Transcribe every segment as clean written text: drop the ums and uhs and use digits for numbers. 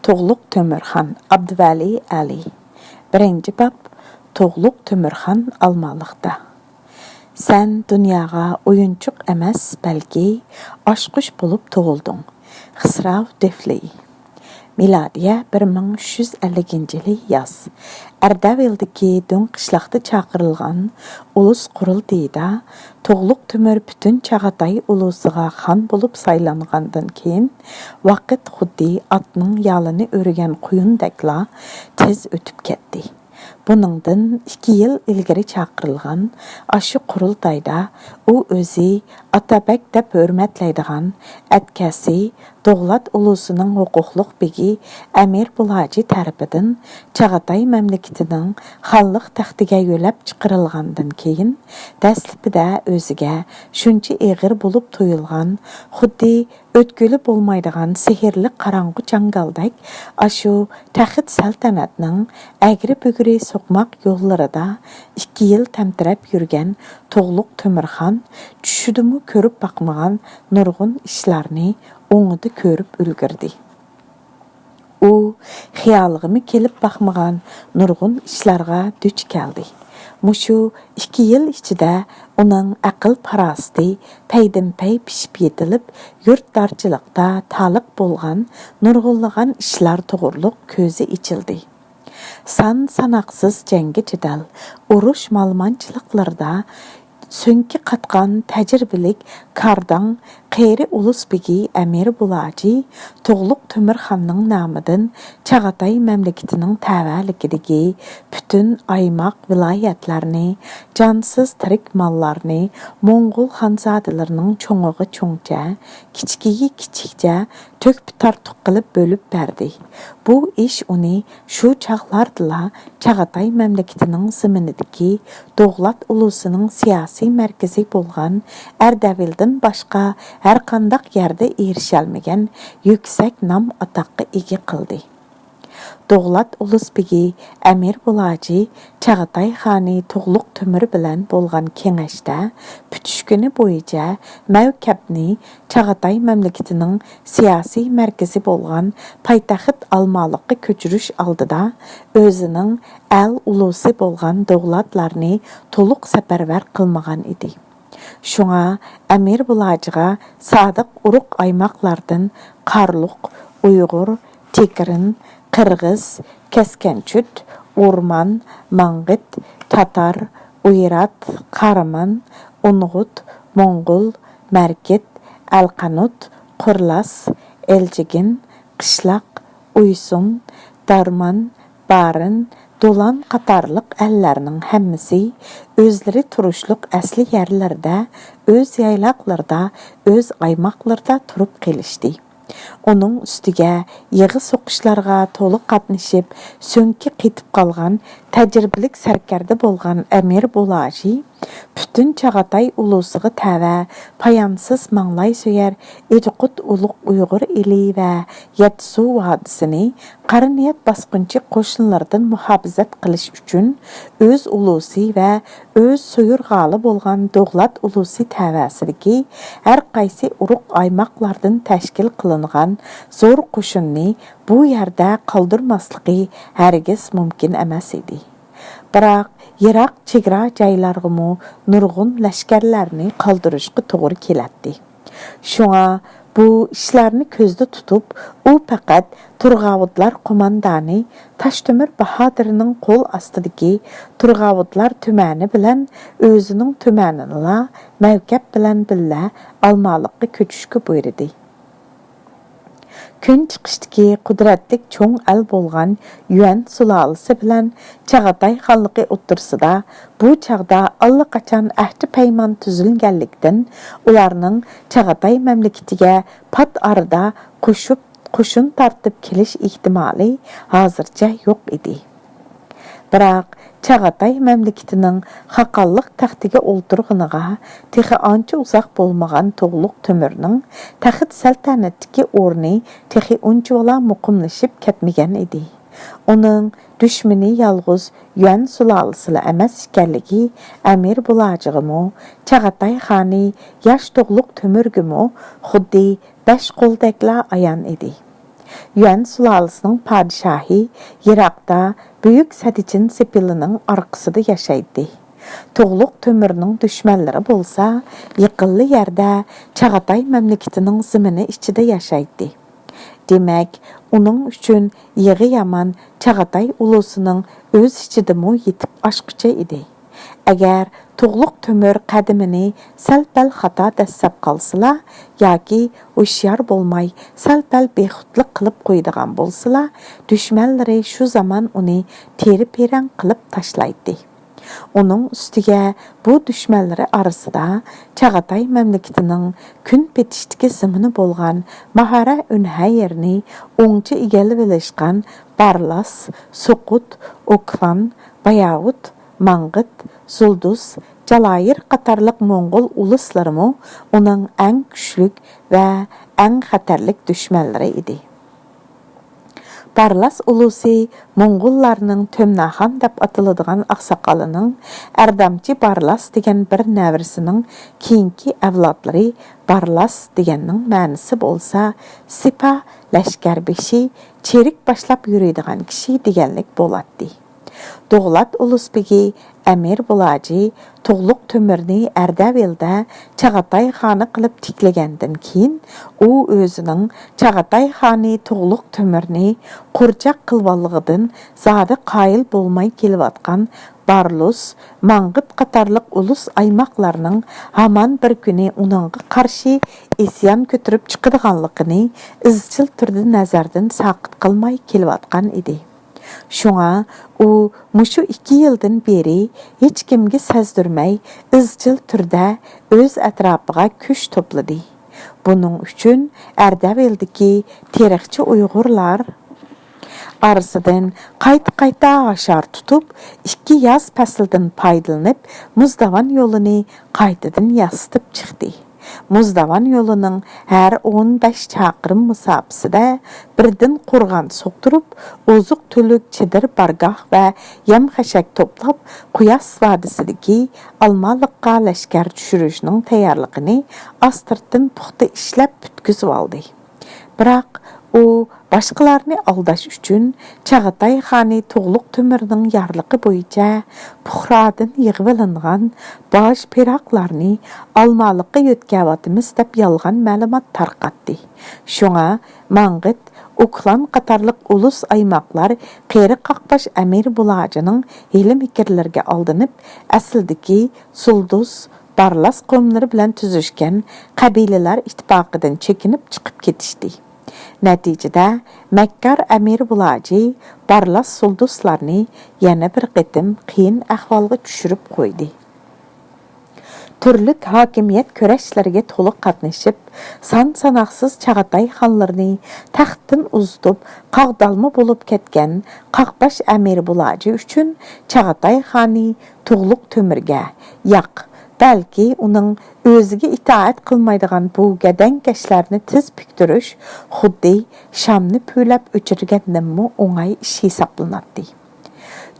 Toğluq Tömürxan Abduvali Ali. Birinci bab Toğluq Tömürxan almalıqda. Sen dünyaga oyunçuq emas, balki aşquş bolup toğuldun. Xisrav Defli. Miladiya 1350-yili yaz. Ardaveldiki dün qışlaqda çaqırılğan ulus qurultayda Toğluq Tömür bütün Çağatay ulusuga xan bolup saylanğandan keyin vaqt xuddi atның yalını örügen quyundakla tez ötüp ketdi. Buningdan 2 yil ilgari çaqırılğan aşı qurultayda u özü Atabek deb hörmetlaydigan ətkəsi Doğlat ulusunun huquqluq begi Əmir Bulacı tərəfindən Çağatay məmləkətinin xanlıq taxtiga yöləb çıxırılğandan keyin dəslipdə özüge şuncha eğir bolup toyulğan xuddi ötkülü bolmaydigan sehirli qarаңғы jangaldak aşu taxit saltanatning əgri-bügri soqmaq yollarida 2 yil təmtirəb yürgen Toğluq Tömürxan düşüdümü körüp bakmagan nurgun işlarni oňudy körüp ülgürdi. U xiyalygymı kelip bakmagan nurgun işlarga düç keldi. Muşu 2 yil içide onun aql parasty peydin-pey pişip yetilip yurtdarçılıqda talık bolgan nurgullygan işlar toğurluq közü içildi. Sanaqsız jengi jidal, uruş malmançılıqlarda Sönki qatqan təcrübelik kardan qeyri ulus begi Əmir Bulacı Toğluq Tömürxanның namıdan Çağatay məmləkətinin təvəlikidigi bütün aymaq vilayətlərini, cansız tirik mallarını Moğol xanzadələrinin çoğuğu çoğca, kiçiyi kiçikcə tök tartuq qılıb bölüb berdi. Bu iş onu şu çağlardıla Çağatay məmləkətinin zəminidigi Doğlat ulusunun siyasi mərkəzi bolğan Ardavildən başqa hər qandaq yerdə erişəlməyən yüksək nam ataqqa ega qıldı. Doğlat ulus begi Əmir Bulacı Çağatay xani Toğluq Tömür bilan bolğan kengəşdə pütüşkünü boyunca məvkəbni Çağatay məmləkətinin siyasi mərkəzi bolğan paytaxt almalıqqa köçürüş aldıda özünün əl ulusu bolğan Doğlatlarını toluq səpərvər qılmagan idi. Şuna Əmir Bulacıga sadıq uruq aymaqlardan Qarluq, Uyğur, Tekirin, Qırğız, Keskençüt, Urman, Mangit, Tatar, Uyrat, Qaraman, Unğut, Moğol, Mərkit, Alqanut, Qurlas, Elçigin, Qışlaq, Uysun, Darman, Barın, Dolan qatarlıq əllərinin həmmisi özləri turuşluq əsli yerlərdə, öz yaylaqlarda, öz aymaqlarda turub qilishdi. Onun üstüge yığı soqışlarga toluq qatnışıp, sönki qitib qalğan, təcrübelik sərkərdə bolğan Əmir Bulacı, bütün Çağatay ulusuğu təvə, payansız manlay söyər, Ecqut uluq Uyğur ili və Yetsu vadisini qarıniyat basqınçı qoşunlardan muhafizət qilish üçün öz ulusi və öz soyurğalı bolğan Doğlat ulusi təvəsidiki hər qaysi uruq aymaqlardan təşkil qılınğan zor qoşunni bu yerdə qaldırmaslıqı hərgiz mümkün emas idi. Biroq Yirak çegra jaylargımı nurgun ləşkərlərini qaldırışqı toğru kelatdi. Şuna bu işlerini közdə tutup, o faqat Turgavudlar komandani Taştömür Bahadırının qol astidagi Turgavudlar tüməni bilan özünün tümənini mövkəb bilan billa almalıqqa köçüşkü buyurdu. Gün çıxışdaki qudratlik çoğ əl bolğan Yuan sulalısı bilan Çağatay xanlığı otursida bu çağda allaqaçan əhdi peyman tüzülgənlikdən ularının Çağatay məmləkətiga pat arada qoşun tartıb kelish ehtimali hazırca yo'q idi. Biroq Çağatay məmləkətinin xaqallıq taxtiga olturğыныga texi ancha uzaq bolmagan Toğluq Tömürning taxit saltanatdagi o'rni texi uncha muqimlashib ketmagan idi. Onun düşməni yalğız Yuan sulalısıla emas ekanligi Əmir Bulacıgımı, Çağatay xani yaş Toğluq Tömürgümü xuddi 5 qo'ldakla ayan idi. Yuan sulalısının padişahı Irak'ta Büyük Sadicin Sepili'nin arkasında yaşaydı. Toğluq tömürünün düşmanları bolsa, yıqıllı yerde Çağatay memleketinin zimini içinde yaşaydı. Demek, onun üçün yığı yaman Çağatay ulusunun öz içidimi yetip aşkıcı idi. Əgər Toğluq tömür qədimini səlbəl xata dəssəb qalsıla, yoki hoşyar bolmay səlbəl bexutluq qılıb qoyduğan bolsıla, düşmənləri şu zaman onu teri-perən qılıb taşlaydı. Onun üstüge bu düşmənləri arasında Çağatay memleketinin gün petiştiki zımını bolğan Mahara Ünhə yerini oңçı igəli bilişqan Barlas, Soqut, Oklan, Bayavut, Mangıt, Zulduz, Calayir qatarlıq Moğol uluslarımı onun ən güçlük və ən xətərlik düşmənləri idi. Barlas ulusi Moğollarının Tömnaxan dep atılıdığan ақсақалының Ərdamçı Barlas degen bir nəvrisinin keyinki əvladları Barlas degennin mənisi bolsa, sipa, ləşkərbeşi, çerik başlap yürüydüğən kişi degenlik bolatdı. Doğlat Ulusbegi Əmir Bulacı Toğluq tömürni Ərdəbildə Çağatay xanı qılıb tiklegəndən keyin o özünün Çağatay xanı Toğluq tömürni qurcaq qılvalığıdın zadı qayıl bolmay kelivatqan Barlus, Mangıt qatarlıq ulus aymaqlarının haman bir günü onunğa qarşı isyan götürüb çıqıdığanlığını izchil türdə nəzərdən saqıt qılmay kelivatqan idi. Şuna o muşu 2 yıldan beri hiç kimge sezdirmey izchil türdə öz ətrafıga küş topladı. Bunun üçün Ərdəbildiki tarixçi Uyğurlar arasıdan qayta aşar tutup 2 yaz pəsildən paydalanıp Muzdavan yolunu qaytadan yasıtıp çıxdı. Muzdavan yolunun her 15 çaqırım musafisida birden qurgan soqturup, ozuq tülük çedir bargah ve yem-xəşək toplap, Quyas vadisidagi Almalıqqa ləşkər düşürüşünün tayarlığını astırtdan puxta işləp bütküzüb aldı. Biroq o başqalarını aldaş üçün Çağatay xanı Toğluq tömürünün yarlığı boyunca Buxradan yığıvılınğan baş piraqlarını Almalıqqa yötkəvatımız dep yalğan məlumat tarqatdı. Şuna Mangıt, Oklan qatarlıq ulus aymaqlar qeyri qaqbaş Əmir Bulacının hilim hikirlərge aldınıp, əsildiki Zulduz, Barlas qomları bilen tüzüşkən qabilələr ittifaqıdan çekinip çıqıp ketişdi. Nəticədə Məkkar Əmir Bulacı Barlas Zulduzlarını yana bir qitim qiyin əhvalğa düşürüp qoydu. Türlük hakimiyet köreşlerge toluq qatnışıp, san-sanaqsız Çağatay xanlarını taxtdan uzdup, qağdalma bolup ketken Qaqbaş Əmir Bulacı üçün Çağatay xanı Toğluq tömürge, yaq, belki onun özüge itaat qılmaydığan bu gədəngəşlərini tiz püktürüş, xuddi Şamını pöyləb öçürgəndənmi oңay iş hesaplanatdı.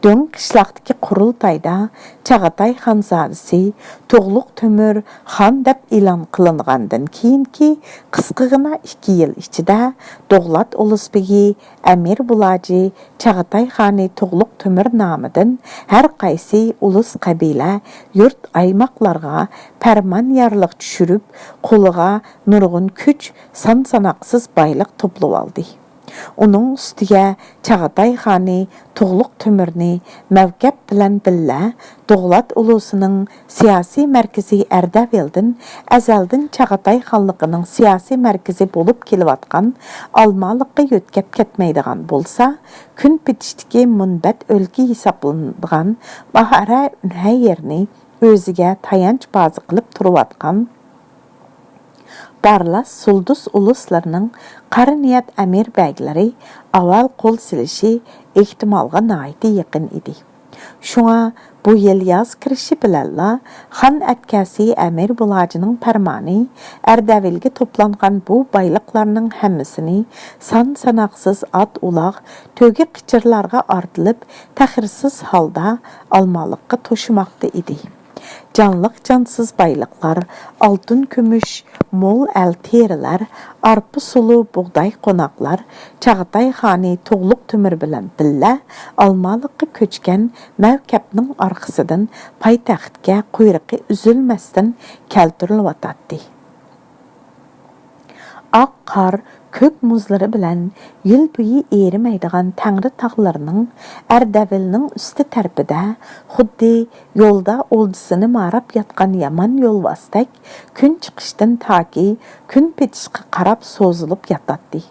Dön qışlaqdaki qurultayda Çağatay xanzadisi Toğluq tömür xan dep ilan qılınğandan keyinki qısqığına 2 yıl içində Doğlat Ulusbegi Əmir Bulacı Çağatay xanı Toğluq tömür namıdan hər qaysi ulus qabilə yurt aymaqlarga pərman yarlıq düşürüp, qoluğa nurgun küç san-sanaqsız baylıq toplup aldı. Onun üstüge Çağatay xanı Toğluq tömürni məvkəb bilen billa Doğlat ulusunun siyasi mərkəzi Ərdəbildən əzəldən Çağatay xanlığının siyasi mərkəzi bolup kelivatqan Almalıqqa yötkəb ketmeydiğan bolsa, gün petiştiki münbət ölki hesaplanıdığan Mahara Ünhə yerini özüge tayanç bazı qılıb turuvatqan Barlas Zulduz uluslarının qarı niyat Əmir bəyləri aval qol silişi ehtimalga naiti yaqin idi. Şuna bu yıl yaz kirişi biləlla xan ətkəsi Əmir Bulacının pərmani Ərdəbilge toplanğan bu baylıqlarının həmmisini san-sanaqsız at ulaq töge qiçirlarga artılıb təxirsiz halda Almalıqqa toşumaqda idi. Canlıq cansız baylıqlar, altın kümüş, mol əl teriler, arpı sulu buğday qonaqlar, Çağatay xani toğluq tümür bilan billə, almalıqqa köçkən məvkəbnin arxısıdan paytaxtga quyruqi üzülməsdən keltirilwatatdi. Aq qar, kök muzları bilan yıl boyu erimaydigan Tangri tağlarının Erdevilning üstü tərpida xuddi yolda oldisini marab yatqan yaman yolvastak kun chiqishdan taki kun petishga qarab so'zilib yatatdi.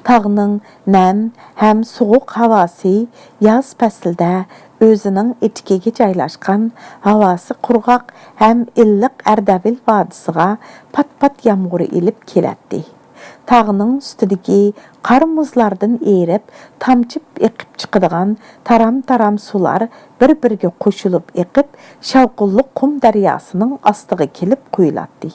Tağның nam ham soğuq havası yaz faslida o'zining etikigi joylashgan havasi qurg'oq ham illiq Erdevil vodisiga pat-pat yomg'ir elib keladi. Tağның üstüdeki qar muzlardan erib, tamçıp eqib chiqadigan taram-taram sular bir-biriga qo'shilib eqib, shavqulli qum daryosining ostiga kelib quyiladi.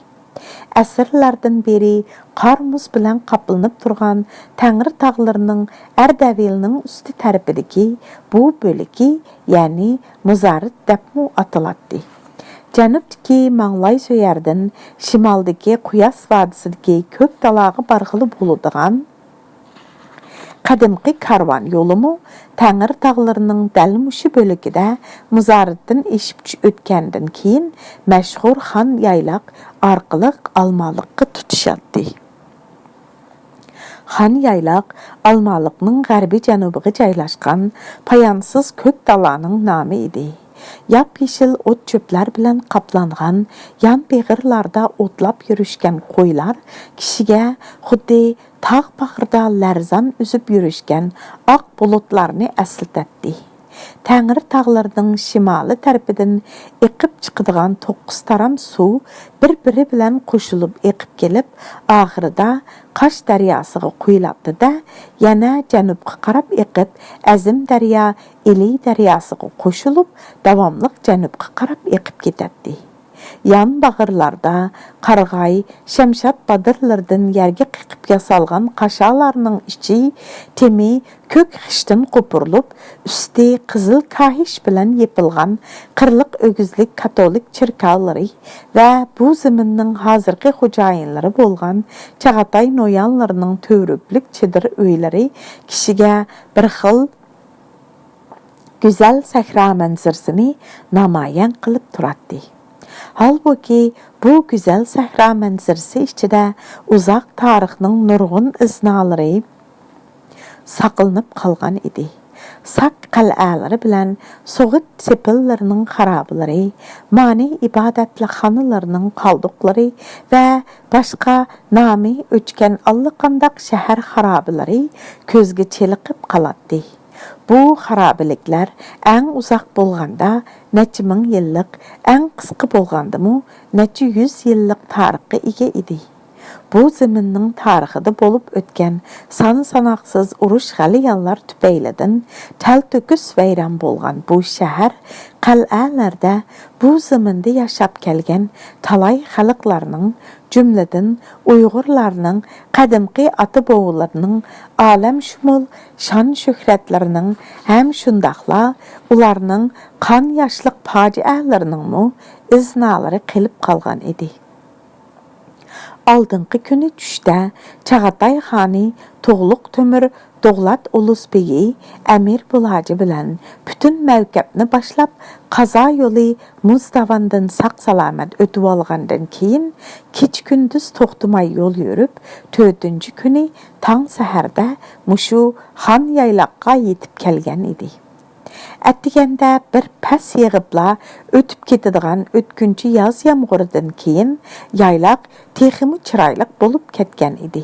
Asrlardan beri qar muz bilan qaplanib turgan Tangri tağlarının Erdevilning üstü tarafidagi bu bo'ligi, ya'ni Muzarit debmu atiladi. Janubdagi Manglay so'yardan shimoldagi Quyas vodisidagi ko'k dalag'i barg'ili bo'ladigan qadimgi karvan yo'limi Tangri tağlarının dal mushu bo'ligida Muzaritdan eshib o'tgandan keyin mashhur Xan yaylaq orqali Almaliqqa tutishadi. Xan yaylaq Almaliqning g'arbiy janubiga joylashgan poyansiz ko'k dalaning nomi edi. Yap-yeşil ot çöpler bilan qaplangan yan beg'irlarda o'tlab yurishgan qo'ylar kishiga xuddi tog' bag'rida larzan uzib yurishgan oq bulutlarni eslatdi. Tangri tağlarının shimoli tarafidan eqib chiqadigan 9 taram suv bir-biri bilan qo'shilib eqib kelib, oxirida Qash daryosiga quyiladi-da, yana janubga qarab eqib, Azim daryo Eli daryosiga qo'shilib, davomli janubga qarab eqib ketadi. Yan bag'irlarda qarg'ay, shamshat badirlardan yerga qiqib yasalgan qashalarning ichi temi ko'k xishdan qo'pirilib, usti qizil kahish bilan yepilgan qirliq o'gizlik katolik chirkavlari va bu zaminning hozirgi xo'jayinlari bo'lgan Chag'atay noyanlarining to'ruklik chidir uylari kishiga bir xil go'zal sahra manzarsini namoyon qilib turadi. Halbuki bu güzel sahra manzarasi ichida uzoq tarixning nurg'un iznalari saqlanib qolgan edi. Sak qal'alari bilan so'g'it sepillarining xarablari, ma'ni ibodatxonalarining qoldiqlari va boshqa nomi o'chgan allaqandoq shahar xarablari ko'zga cheliqib qoladi. Bu xarabiliklar eng uzoq bo'lganda necha ming yillik, eng qisqa bo'lgandimi necha 100 yillik tarixga ega edi. Bu zaminning tarixida bo'lib o'tgan son-sanoqsiz urush g'aliyanlar tufaylidan tal-to'kis vayron bo'lgan bu shahar qal'alarda bu zaminda yashab kelgan talay xalqlarning, jumladan Uyg'urlarning qadimgi ota-bobolarning olamshumul shon-shuhratlarining ham shundaqla ularning qon yoshliq fojialarining iznalari qilib qolgan edi. Aldınqı günü düşdə Çağatay xani Toğluq Tömür Doğlat Ulusbeyi Əmir Bulacı bilan bütün məvkəbni başlap qaza yolu Muzdavandan saq-salamat ötüb alğandan keyin keç gündüz toxtumay yol yürüb 4-cü günü tang səhərdə muşu Xan yaylaqqa yetib kelgan idi. Әттігенде bir pəs yığıbla ötüb ketadigan ötkünçü yaz yağmurdan keyin yaylaq teximi çiraylıq bo'lib ketgan edi.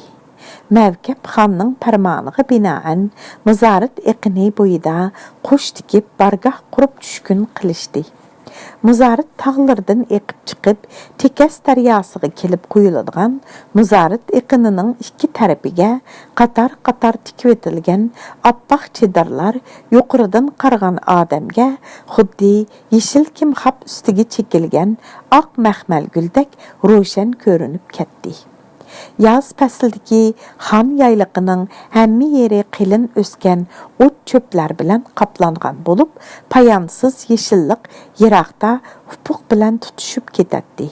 Məvkəb xanның pərmanığı binaən Muzarit eqini boyida qo'sh tikib bargah qurib tushkun qilishdi. Muzarit tağlardan eqib chiqib, Tekas daryosiga kelib quyiladigan Muzarit eqinining ikki tarafiga qatar-qatar tikib etilgan oppoq chedarlar yuqoridan qaragan odamga xuddi yeshil kimxab ustiga chekilgan oq maxmal guldek ro'shan ko'rinib ketdi. Yaz pəslidəki xan yaylıqının həmmi yeri qilin ösken ot çöplər bilən qaplanğan bolub, payansız yeşillik yiraqda ufuq bilən tutuşub ketətdi.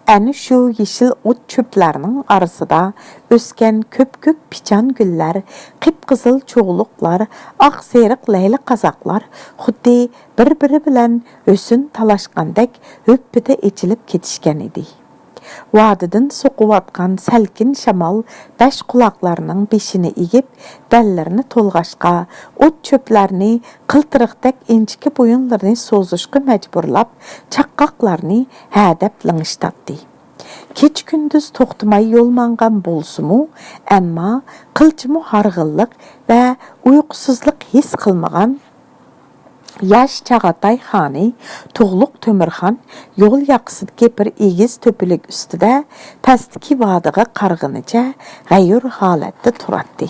Әні şu yeşil ot çöplərinin arasında ösken köp-köp piçan güller, qıpqızıl çoğuluqlar, ağ seriq ləyli qazaqlar xuddi bir-biri bilən ösün talaşqandək höppüdə içilib ketişkən idi. Vadidan soquvatqan səlkin şamal bəş qulaqlarının beşini egib, bəllərini tolğaşqa, ot çöplərini, qıltırıqdək inçiki boyunlarını sozuşqı məcburlab, çaqqaqlarını hədəb lığışdatdı. Keç gündüz toxtumay yolmanğan bolsumu, əmma qılçımı harğıllıq və uyqusuzluq his qılmağan Yaş Çağatay xani, Tuğluq Tömürxan yol yaqısıdaki bir egiz töpülük üstüdə pəstiki vadığı qarğınıca ғayur halətdə turatdı.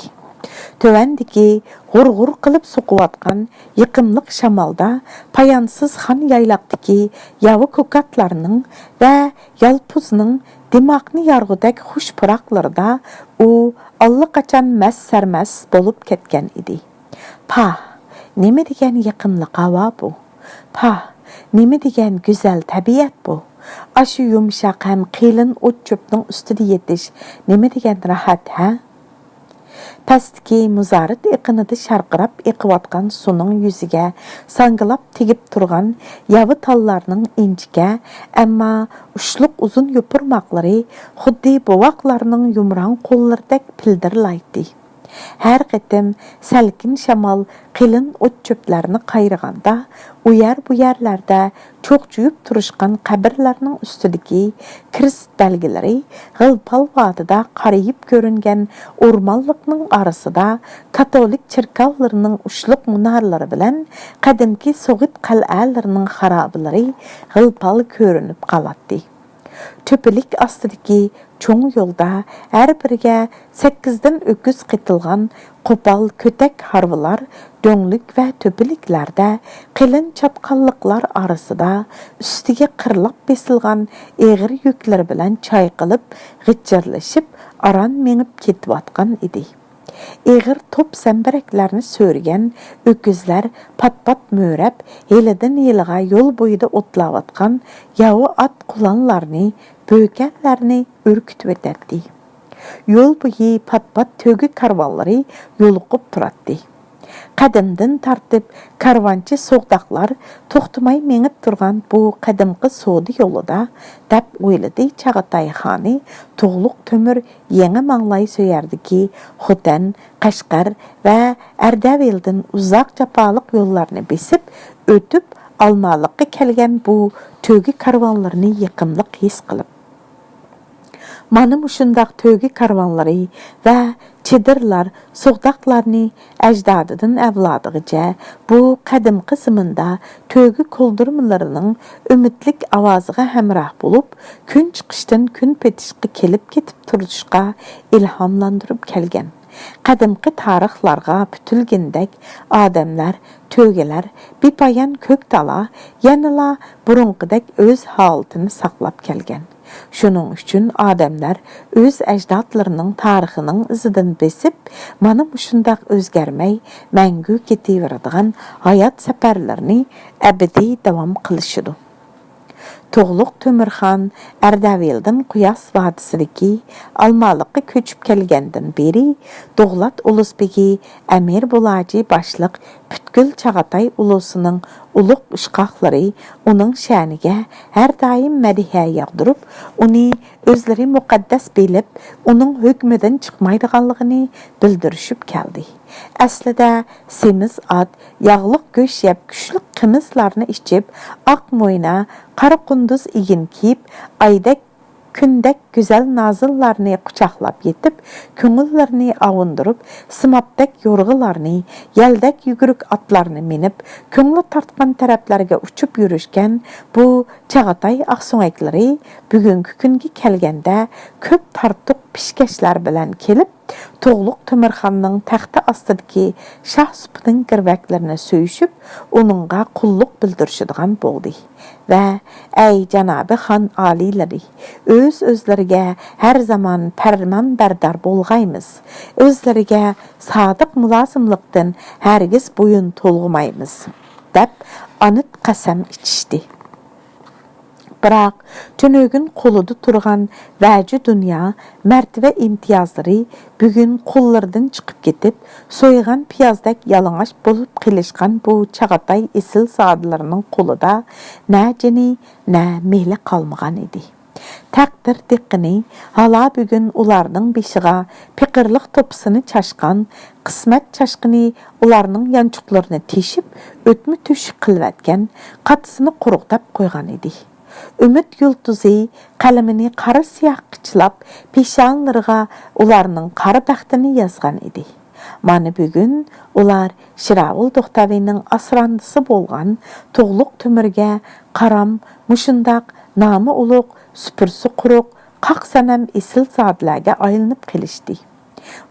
Tövəndiki ғur-ғur qılıb soquvatqan yıqımlıq şamalda payansız xan yaylaqdaki yavı kokatlarının və yalpuzның dimaqni yarğudək xuş pıraqlarda o allaqaçan məs-sərməs bolub ketken idi. Pah! Neme degen yıqımlıq hava bu? Pah! Neme degen güzel təbiət bu? Aşı yumşaq həm qilin ot çöpnің üstüdə yetiş, neme degen rahat, hə? Pəstki muzarit iqinidə şarqırab iqivatqan sunun yüzüge sangılap tegib turgan yavı tallarının inçike, əmma uşluq uzun yupurmaqları xuddi bovaqlarının yumran qollardək pildirlaydı. Hər qətim səlkin şamal qilin ot çöplərini qayrığanda, uyar bu yerlərdə çox cüyüb turuşqan qəbirlərinin üstüdəki kirist dəlgiləri Gılpal vadıda qarayıb görünген ormanlıqның arasında katolik çirkavlarının uşluq munarları bilən qədimki soğit qal'alarının xarabiləri Gılpal görünüb qalatdı. Töpülük astıdaki çoğun yolda her birge 8'den öküz qıtılgan qopal kötek harvılar dönlük ve töpülüklerde qilin çapqallıqlar arasında üstüge qırlap besilgan eğir yükler bilen çayqılıp gıçırlaşıp aran menip ketvatkan idi. Eğir top sembereklerini sörgen öküzler pat-pat mörep heliden yılığa yol boyuda otlavatkan yağı at kulanlarını, böğkenlerini ürkütüp edetti. Yol boyu pat-pat tögü karvalları yoluqup turatdı. Qədimdən tartıb karvançı soğdaqlar toxtumay menib turgan bu qədimqi soğdu yolu da dəb oyladı Çağatay xani Tuğluq Tömür yeni manlay söyərdi ki Xotan, Qashqar və Ərdəbildən uzaq japalıq yollarını besib ötüb almalıqqa kelgen bu tögü karvanlarını yıqımlıq his qılıb. Manım uşundaq tögü karvanları və çedirlar soğdaqlarını əcdadıdın əvladıqca bu qədim qısmında tögü koldurmalarının ümitlik avazıға həmrah bulub, gün çıxışdan gün petişqi kelib ketib turuşqa ilhamlandırıb kelgen. Qədimqi tarixlarga bütülgindək adamlar, tögələr, bipayan kök dala, yanıla burunqidək öz haltını saqlab kelgen. Şunun üçün adamlar öz əcdadlarının tarixinin izidən besib, mana muşundaq özgərməy, məngü ketiverdiğən hayat səpərlərini əbədi davam qılışıdı. Tuğluq Tömürxan Ərdəbildən Quyas vadisidəki almalıqqa köçüb kelgəndən beri Doğlat Ulusbegi Əmir Bulacı başlıq Pütkül Çağatay ulusunun uluq uşqaqları onun şənigə hər daim mədihə yağdırıb, onu özləri müqəddəs bilib, onun hökmüdən çıxmaydığanlığını bildirişib gəldi. Əslində semiz ad, yağlıq göş yeb, güçlük qımızlarını içib, aq moyna, qara qunduz igin kiyib, aydək, kündək güzel nazıllarını qucaqlab yetib, köngüllərini avundırıb, sımapdək yorğularını, yeldək yügürük atlarını minib, köngülü tartqan tərəflərə uçub yürüşkən bu Çağatay Aqsoğayları bugünkü günkü kelgəndə köp tartıq pişkeşler bilen kelip, Toğluq Tömürxanның taxtı astidiki şah süpünün girvəklərini söyüşüp, onunğa qulluq bildirişidigan boldi. Və ey Canabı xan aliləri, özləriga hər zaman pərman bərdar bolğaymız, özləriga sadiq mulazımlıqdan hərgiz boyun tolğumaymız, dəb anıt qəsəm içişdi. Biroq tönögün qoluda turgan vəci dünya mərtəbə imtiyazları bugün qollardan çıxıb ketib, soyğan piyazdək yalıngaş bolup qilishqan bu Çağatay esil sadılarının qoluda nə cini, nə mehli qalmağan idi. Təqdir diqqini hala bugün ularning beshiga piqirliq topsini çaşqan, qismat çaşqini ularning yançuqlarini teshib, o'tmi to'shib qilvatgan, qatisini quruqtab qo'ygan edi. Ümid yultuzi qalamini qara siyah qıçlab, peshonlariga ularning qara baxtini yozgan edi. Mana bugun ular Shiravul To'xtavining asrandisi bo'lgan To'g'luq Tömürga qaram mushundaq nomi ulug', supursi quruq, qaq sanam esil zotlarga aylanib qilishdi.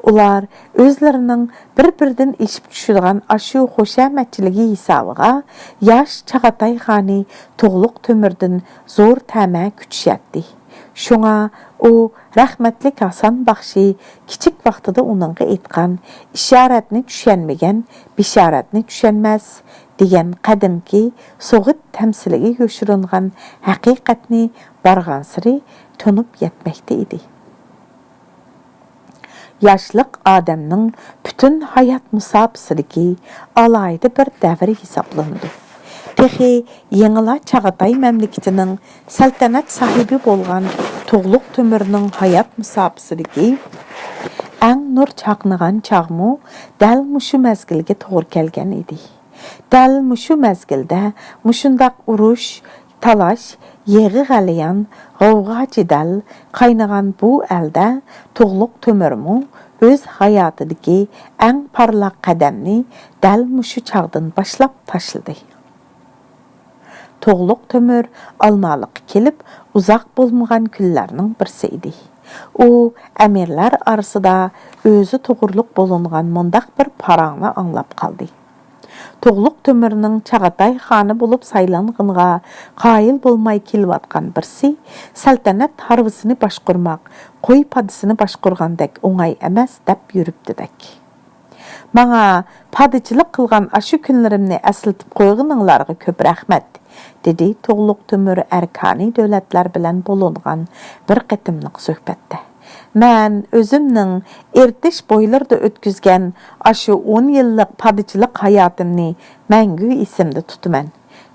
Ular özlerining bir-biridan eshib tushadigan ashu xo'shamatchiligi hisobiga yosh Chag'atay xoni To'g'luq Tömürdan zo'r ta'ma kutishatdi. Shunga u rahmatlik Hasan Baxshi kichik vaqtida uningga aytgan ishoratni tushunmagan, bishoratni tushunmas degan qadimki so'g'it tamsiliga yoshiringan haqiqatni barg'ansiri tunib yetmoqda edi. Yaşlıq adamның bütün hayat musabısidiki alaydı bir davri hesaplandı. Texi yengila Çağatay məmləkətinin saltanat sahibi bolğan Toğluq Tömürning hayat musabısidiki ən nur çaqnıgan çağmu dal muşu məzgilge toğır kelgan idi. Dal muşu məzgildə muşundaq uruş, talaş, yeği g'aliyan, g'ovg'a jidal qaynagan bu əldə Toğluq Tömürmü öz hayatidagi eng parlaq qadamni dal mushu chaqdan boshlab tashladi. Toğluq Tömür Almaliqqa kelib, uzoq bo'lmagan kunlarning birisi edi. U amirlar orasida o'zi to'g'riliq bo'lingan mundaq bir parangni anglab qoldi. Toğluq Tömürning Çağatay xoni bo'lib saylanğınğa qoyil bo'lmay kelayotgan birisi saltanat harvisini boshqurmoq, qo'y padisini boshqurgandek o'ng'ay emas deb yuribdidak. Manga padichilik qilgan ashu kunlarimni aslatib qo'yganinglarga ko'p rahmat, dedi Toğluq Tömür arkani davlatlar bilan bo'lingan bir qatimliq suhbatda. Mən özümning ertish boylarda o'tkazgan ashu 10 yillik padichilik hayotimni mangu esimda tutaman.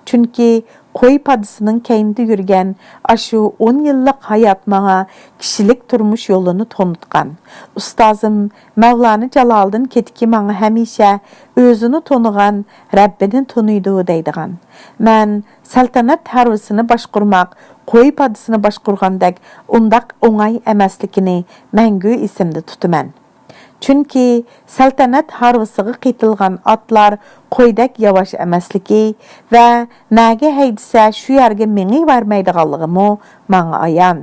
Chunki qo'y padisining keyinda yurgan ashu 10 yillik hayot menga kishilik turmush yo'lini tonutgan. Ustozim Mavlana Jaloliddin ketki menga hamisha o'zini tonigan, Rabbini tanıydı deydigan. Mən saltanat harvisini boshqurmoq, qo'y padisini boshqurgandek undaq o'ng'ay emasligini mangu esimda tutaman. Chunki saltanat harvisiga qitilgan otlar qo'ydak yavash emasligi va naga haydisa shu yerga mengi vermaydiganligimi menga ayon.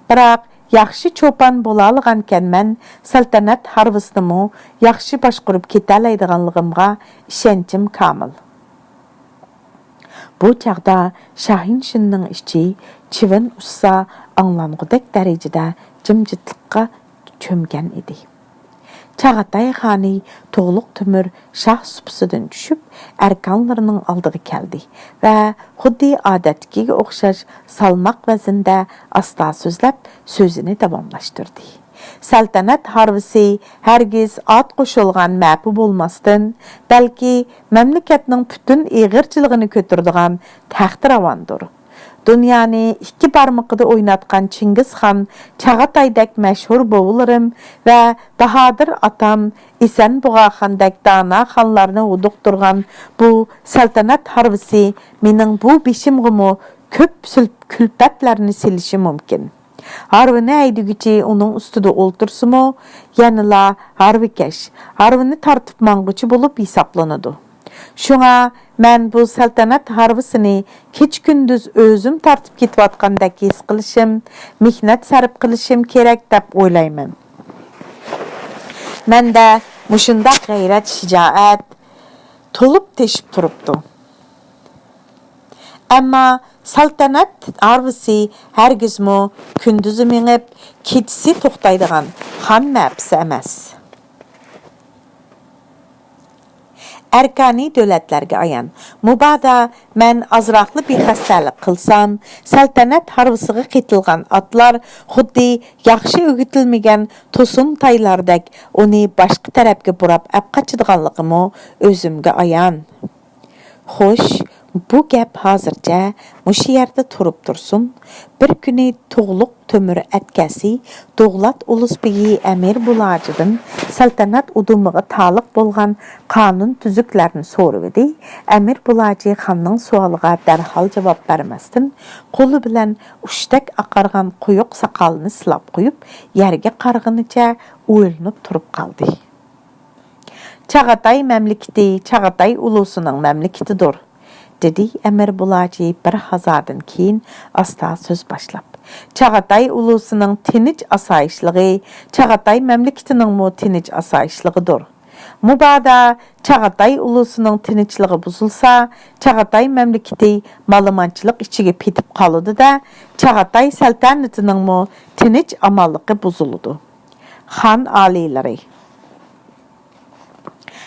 Biroq yaxshi cho'pon bo'la olganman, saltanat harvisini yaxshi boshqarib ketalaydiganligimga ishonchim komil. Bu chaqda Shahin Shinning ichi chivin ussa anglangudek darajada jimjitlikqa cho'mgan edi. Çağatay xoni Toğluq Tömür şah supsidan tushib, arkanlarının oldiga keldi va xuddi odatga o'xshash salmoq vaznda asta so'zlab so'zini davomlashtirdi. Saltanat harvisi hargiz ot qo'shilgan mapi bo'lmasdan, balki mamlakatning butun eg'irchiligini ko'taradigan taxt-ravandir. Dünyani iki barmaqida oynatgan Çingizxan, Çağataydak məşhur boğularim və Bahadır atam, İsən Buğaxandək dana xanlarını uduqturgan bu saltanat harvisi mening bu beshimg'imu ko'p külpatlarni silishi mumkin. Harvini aydigichi uning ustida o'ltirsimi, yanıla harvikash, harvini tartib mang'uchi bo'lib hisoblanadi. Şuna mən bu saltanat harvısını keç gündüz özüm tartıp ketiyotgandek his qilishim, mehnat sarf qilishim kerak deb o'ylayman. Menda mushundaq g'ayrat, shijoat to'lib teshib turibdi. Ammo saltanat harvisi hargizmi kunduzi mengib, kechisi to'xtaydigan xon mapsi emas. Erkani dövlətlərə ayan. Mubada mən azraqlı bir xəstəlik qılsam, saltanat harvısıға qetilgan atlar xuddi yaxşı ögütülməyən tosun taylardək onu başqa tərəfə burab əp qaçıdığanlığımı özümgə ayan. Xoş, bu gəp hazırca muşu yerdə turub dursun. Bir günü toğluq tömür ətkəsi Doğlat Ulusbeyi Əmir Bulacıdın saltanat udumuğa taalıq bolğan qanun tüzüklərini soruvidi. Əmir Bulacı xanның sualığa dərhal cavab verməsdin, qolu bilən uşdak aqarğan quyuq saqalını silab qoyub, yerге qarğınıca oylanıb turub qaldı. Çağatay məmləkəti, Çağatay ulusunun məmləkətidir, dedi Əmir Bulacı bir hazadan keyin asta söz başlap. Çağatay ulusunun tinç asayişliği, Çağatay məmləkətinin mu tinç asayişliğidir. Mubada Çağatay ulusunun tinçliği buzulsa, Çağatay məmləkəti malımançılıq içige petip qalıdı da, Çağatay saltanatının mu tinç amallığı buzuludu. Xan aliləri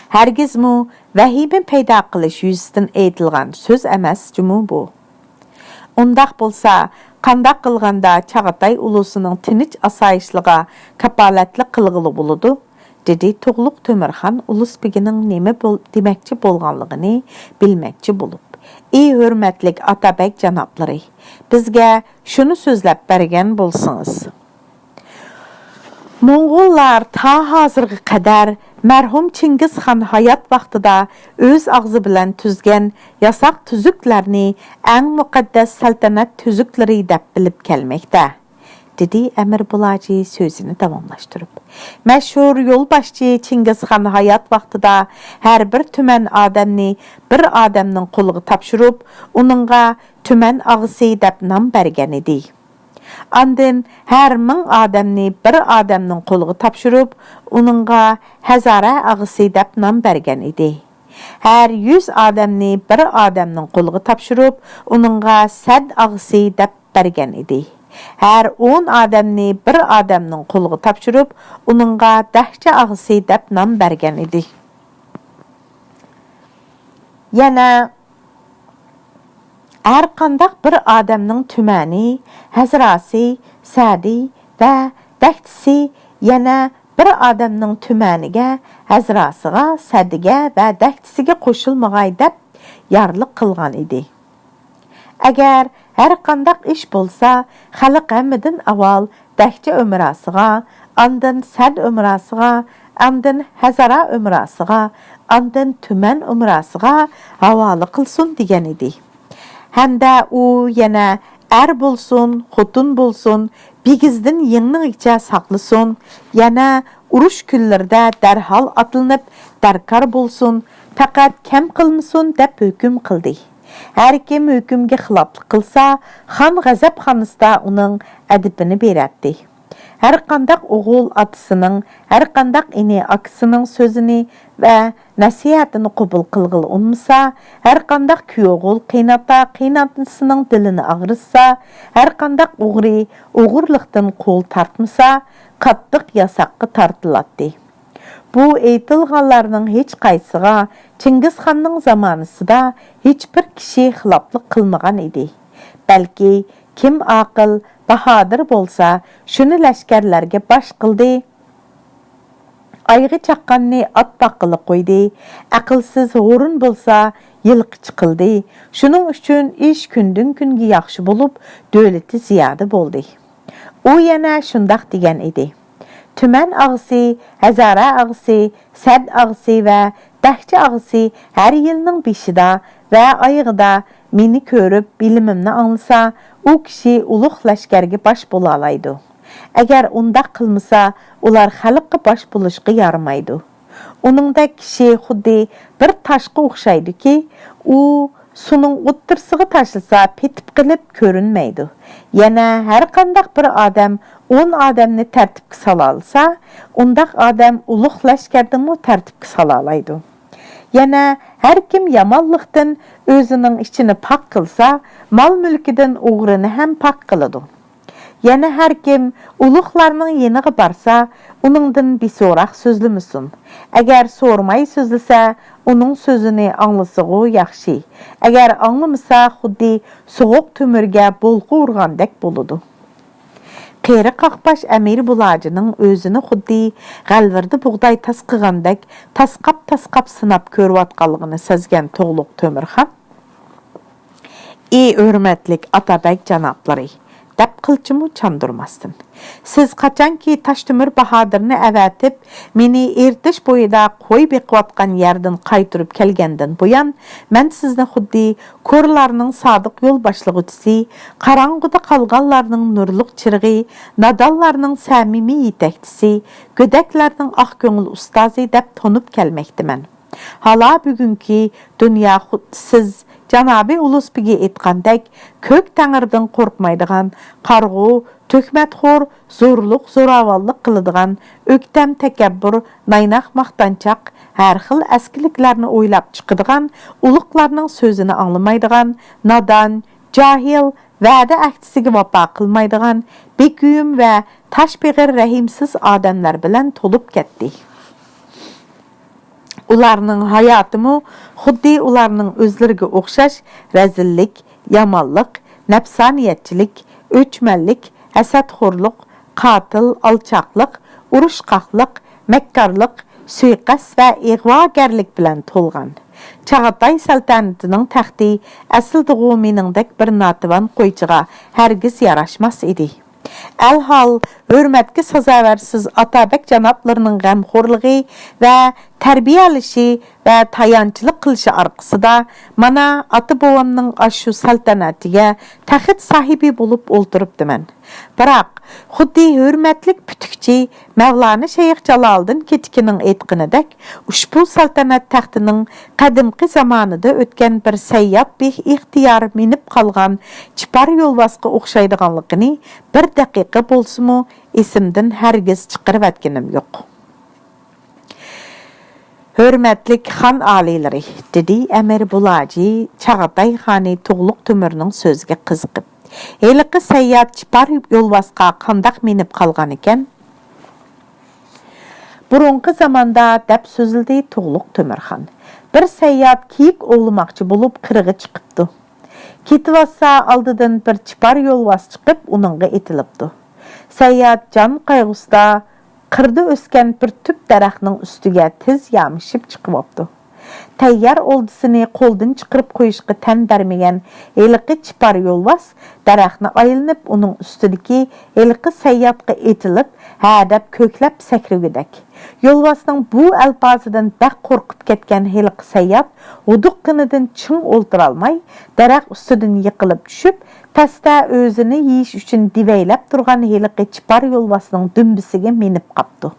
Hərgizmi vəhibin peyda qilish yüzüdən eydilgan söz emas cümü bu. Ondaq bolsa, qandaq qılğanda Çağatay ulusunun tinç asayişliğe kapalatlı qılğılı buludu, dedi Toğluq Tömürxan Ulusbeginin neme deməkçi bolğanlığını bilməkçi bulub. Ey hörmətlik Atabək canabları, bizge şunu sözləb bərgən bolsunuz. Moğollar ta hazırғы qədər mərhum Çingiz xan hayat vaxtıda öz ağzı bilən tüzgən yasaq tüzüklərini ən müqəddəs saltanat tüzükləri dəb bilib gəlməkdə, dedi Əmir Bulacı sözünü davamlaşdırıb. Məşhur yolbaşçı Çingiz xan hayat vaxtıda hər bir tümən adamni bir adamның qoluğu tapşırıb, onunğa tümən ağısı dəb nam bərgən idi. Andın hər 1000 adamni bir adamның qoluğu tapşırıb, onunğa Həzara ağısı dəb nam bərgən idi. Hər 100 adamni bir adamның qoluğu tapşırıb, onunğa Səd ağısı dəb bərgən idi. Hər 10 adamni bir adamның qoluğu tapşırıb, onunğa Dəhcə ağısı dəb nam bərgən idi. Yana Hər qandaq bir adamның tüməni, həzrası, sədi və dəhtisi, yana bir adamның tümənigə, həzrasıға, sədigə və dəhtisigə qoşulmağay dəb yarlıq qılğan idi. Əgər hər qandaq iş bolsa, xalq əmidin aval dəhcə ömrasıға, andın səd ömrasıға, andın həzara ömrasığa, andın tümən ömrasığa havalı qılsın degen idi. Həmdə o yana ər bolsun, xotun bolsun, bigizdin yengniğicə saqlısın, yana uruş küllərdə dərhal atılınıb dərkar bolsun, faqat kəm qılmısın dəb höküm qıldı. Hər kim hökümge xilaflıq qılsa, xan qəzəbxanısda onun ədibini berətdi. Hər qandaq oğul atısının, hər qandaq ini akısının sözünü və nəsihətini qubul qılğıl olmasa, hər qandaq küyoğul qeynatısının dilini ağrısa, hər qandaq oğri oğurluqdan qol tartmasa, qatlıq yasaqqı tartılatdı. Bu eytilğanlarının heç qaysığa Çingiz xanның zamanısında heç bir kişi xilaflıq qılmağan idi. Bəlkə kim aqıl, bahadır bolsa, şunu ləşkərlərə baş qıldı, ayğı çaqqanını at baqılı qoydu, aqılsız horun bolsa, yılqı çıxıldı. Şunun üçün iş gündən güngə yaxşı bulub, dövləti ziyadı boldu. O yana şundaq degen idi. Tümən ağısı, Həzara ağısı, Səd ağısı və Dəhcə ağısı hər yılının beşida və ayıqda meni körüb bilimimni anlısa, o kişi uluq ləşkərgi baş bulalaydı. Əgər ondaq qılmasa, ular xalqqa baş buluşqı yarmaydı. Oningdek kishi xuddi bir tashqa o'xshaydi-ki, u suning o'ttirsig'i tashlasa petib qilib ko'rinmaydi. Yana har qanday bir odam 10 odamni tartibga sola olsa, undaq odam ulug' lashkarni tartibga sola oladi. Yana har kim yomonlikdan o'zining ichini pok qilsa, mol-mulkidan o'g'rini ham pok qiladi. Yana har kim ulug'larning yeniga borsa, uningdan beso'roq so'zlamasin. Agar so'rmay so'zlasa, uning so'zini anglasig'i yaxshi. Agar anglamasa, xuddi sovuq to'mirga bolg'i urgandek bo'ladi. Qeri qaqbash Amir Bulajının özünü xuddi g'alvirda bug'doy tasqigandek tasqab sinab ko'rayotganligini sezgan To'g'liq To'mirxon hurmatlik Atabek janoblari deb qilchimi chandurmasdin. Siz qachonki Toshtemir Bahodirni avatib, meni ertish bo'yida qo'y beqiyotgan yerdan qaytirib kelgandan buyon, men sizni xuddi ko'rlarning sodiq yo'l boshlig'uchisi, qarong'uda qolganlarning nurliq chirg'i, nadonlarning samimiy yetakchisi, go'daklarning oq ko'ngil ustozi deb tonib kelmoqdaman. Hala bugunki dunyo siz Janobi Ulusbiga aytgandek, ko'k tangirdan qo'rqmaydigan, qarg'u, tökmatxo'r, zo'rliq, zo'ravonlik qiladigan, o'ktam takabbur, naynaq maqtanchoq, har xil askiliklarni o'ylab chiqadigan, ulug'larning so'zini anglamaydigan, nadon, jahil, va'da ahdisiga vafo qilmaydigan, bekuyum va tashbig'ir rahimsiz odamlar bilan to'lib ketdi. Ularning hayotimi xuddi ularning o'zlariga o'xshash razillik, yomonlik, nafsaniyatchilik, o'chmanlik, hasadxo'rlik, qotil, alchoqlik, urushqoqlik, makkorlik, suiqasd va ig'vogarlik bilan to'lgan. Chag'atay saltanatining taxti aslida meningdek bir notivan qo'ychiga hargiz yarashmas edi. Al-hol hurmatga sazovarsiz Atabek janoblarning g'amxo'rligi va tarbiyalishi va tayanchilik qilishi orqasida mana ota-bobomning ashu saltanatiga taxt sahibi bo'lib o'ltiribdiman. Biroq xuddi hurmatlik putukchi Mavlana Shayx Jaloliddin Ketkining aytganidek, ushbu saltanat taxtining qadimgi zamonida o'tgan bir sayyod ixtiyor minib qolgan chipar yo'lbosga o'xshaydiganligini bir daqiqa bo'lsa-mu esimdan hargiz chiqarib atganim yo'q. Hürmetlik xan alileri, dedi Amir Bulaji Chag'atay xoni To'g'liq To'mirning so'ziga qiziqib. Heliqi sayyod chipar yo'lbosga qandaq minib qolgan ekan? Burunqi zamonda deb so'zildi To'g'liq To'mirxon. Bir sayyod kiyik ovlamoqchi bo'lib qirg'i chiqibdi. Ketibsa oldidan bir chipar yo'lbos chiqib uningga etilibdi. Sayyod jon qayg'usida qirda o'sgan bir tüp daraxtning ustiga tez yamishib chiqibdi. Tayyor oldisini qo'ldan chiqarib qo'yishga tan bermagan heliqi chipar yo'lbos daraxtni aylanib uning ustidagi heliqi sayyodga etilib, ha deb ko'klab sakragudek. Yo'lbosning bu alpozidan baq qo'rqib ketgan heliqi sayyod uduqqinidan ching o'ltira olmay, daraxt ustidan yiqilib tushib, pastda o'zini yeyish uchun divaylab turgan heliqi chipar yo'lbosning dumbisiga minib qapti.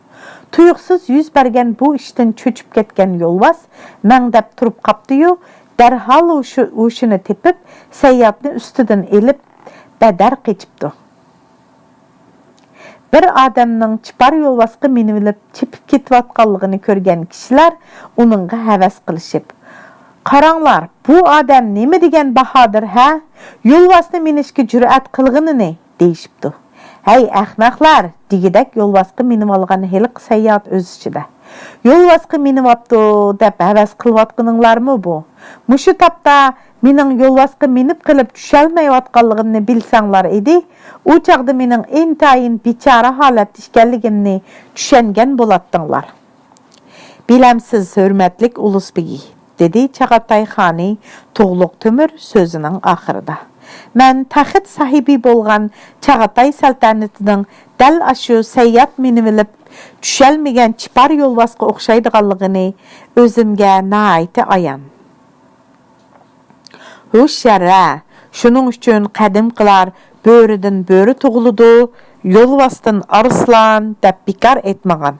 Tuyuqsiz yuz bergan bu ishdan cho'chib ketgan yo'lbos mangdab turib qapti-yu, darhol o'shini tepib, sayyodni ustidan elib badar qechibdi. Bir odamning chipar yo'lbosga minib chepib ketayotganligini ko'rgan kishilar uningga havas qilishib, "Qaranglar, bu odam nima degan bahodir ha? Yo'lbosni minishga jur'at qilganini" deyishibdi. "Hey ahmoqlar!" degidek yo'lbosga minib olgan heliq sayyod o'z ichida. "Yo'lbosga minibapti deb havas qilayotganinglarmi bu? Mushu topda mening yo'lbosga minib qilib tushalmayotganligimni bilsanglar edi, u chaqda mening intayin bechora holatda ekanligimni tushungan bo'latdinglar. Bilamsiz, hurmatlik Ulusbegi", dedi Chag'atay xoni To'g'liq To'mir so'zining oxirida. "Men taxt sahibi bo'lgan Chag'atay saltanatining dal ashu sayyod minib tushalmagan chipar yo'lbosga o'xshaydiganligini o'zimga naayta ayon. Hushara, shuning uchun qadimqilar bo'ridan bo'ri tug'iladi, yo'lbosdan arslan deb bekor aytmagan.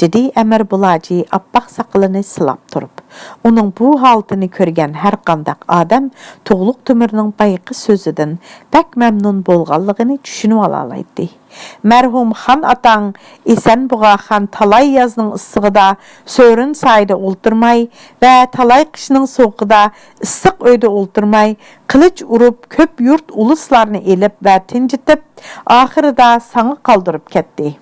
dedi Əmir Bulaji appak saqalını silab turub. Onun bu haltını körgən hər qandaq adam Toğluq Tömürnің bayqı sözüdün bək məmnun bolğanlığını düşünüb alalaydı. Mərhum xan atang Esenbuğa xan talay yazının ıssığıda sörün sayda olturmay və talay qışının soğuqda ıssıq öydə olturmay qılıç urub köp yurt uluslarını elib və tincitib axırıda sağı qaldırıb ketdi.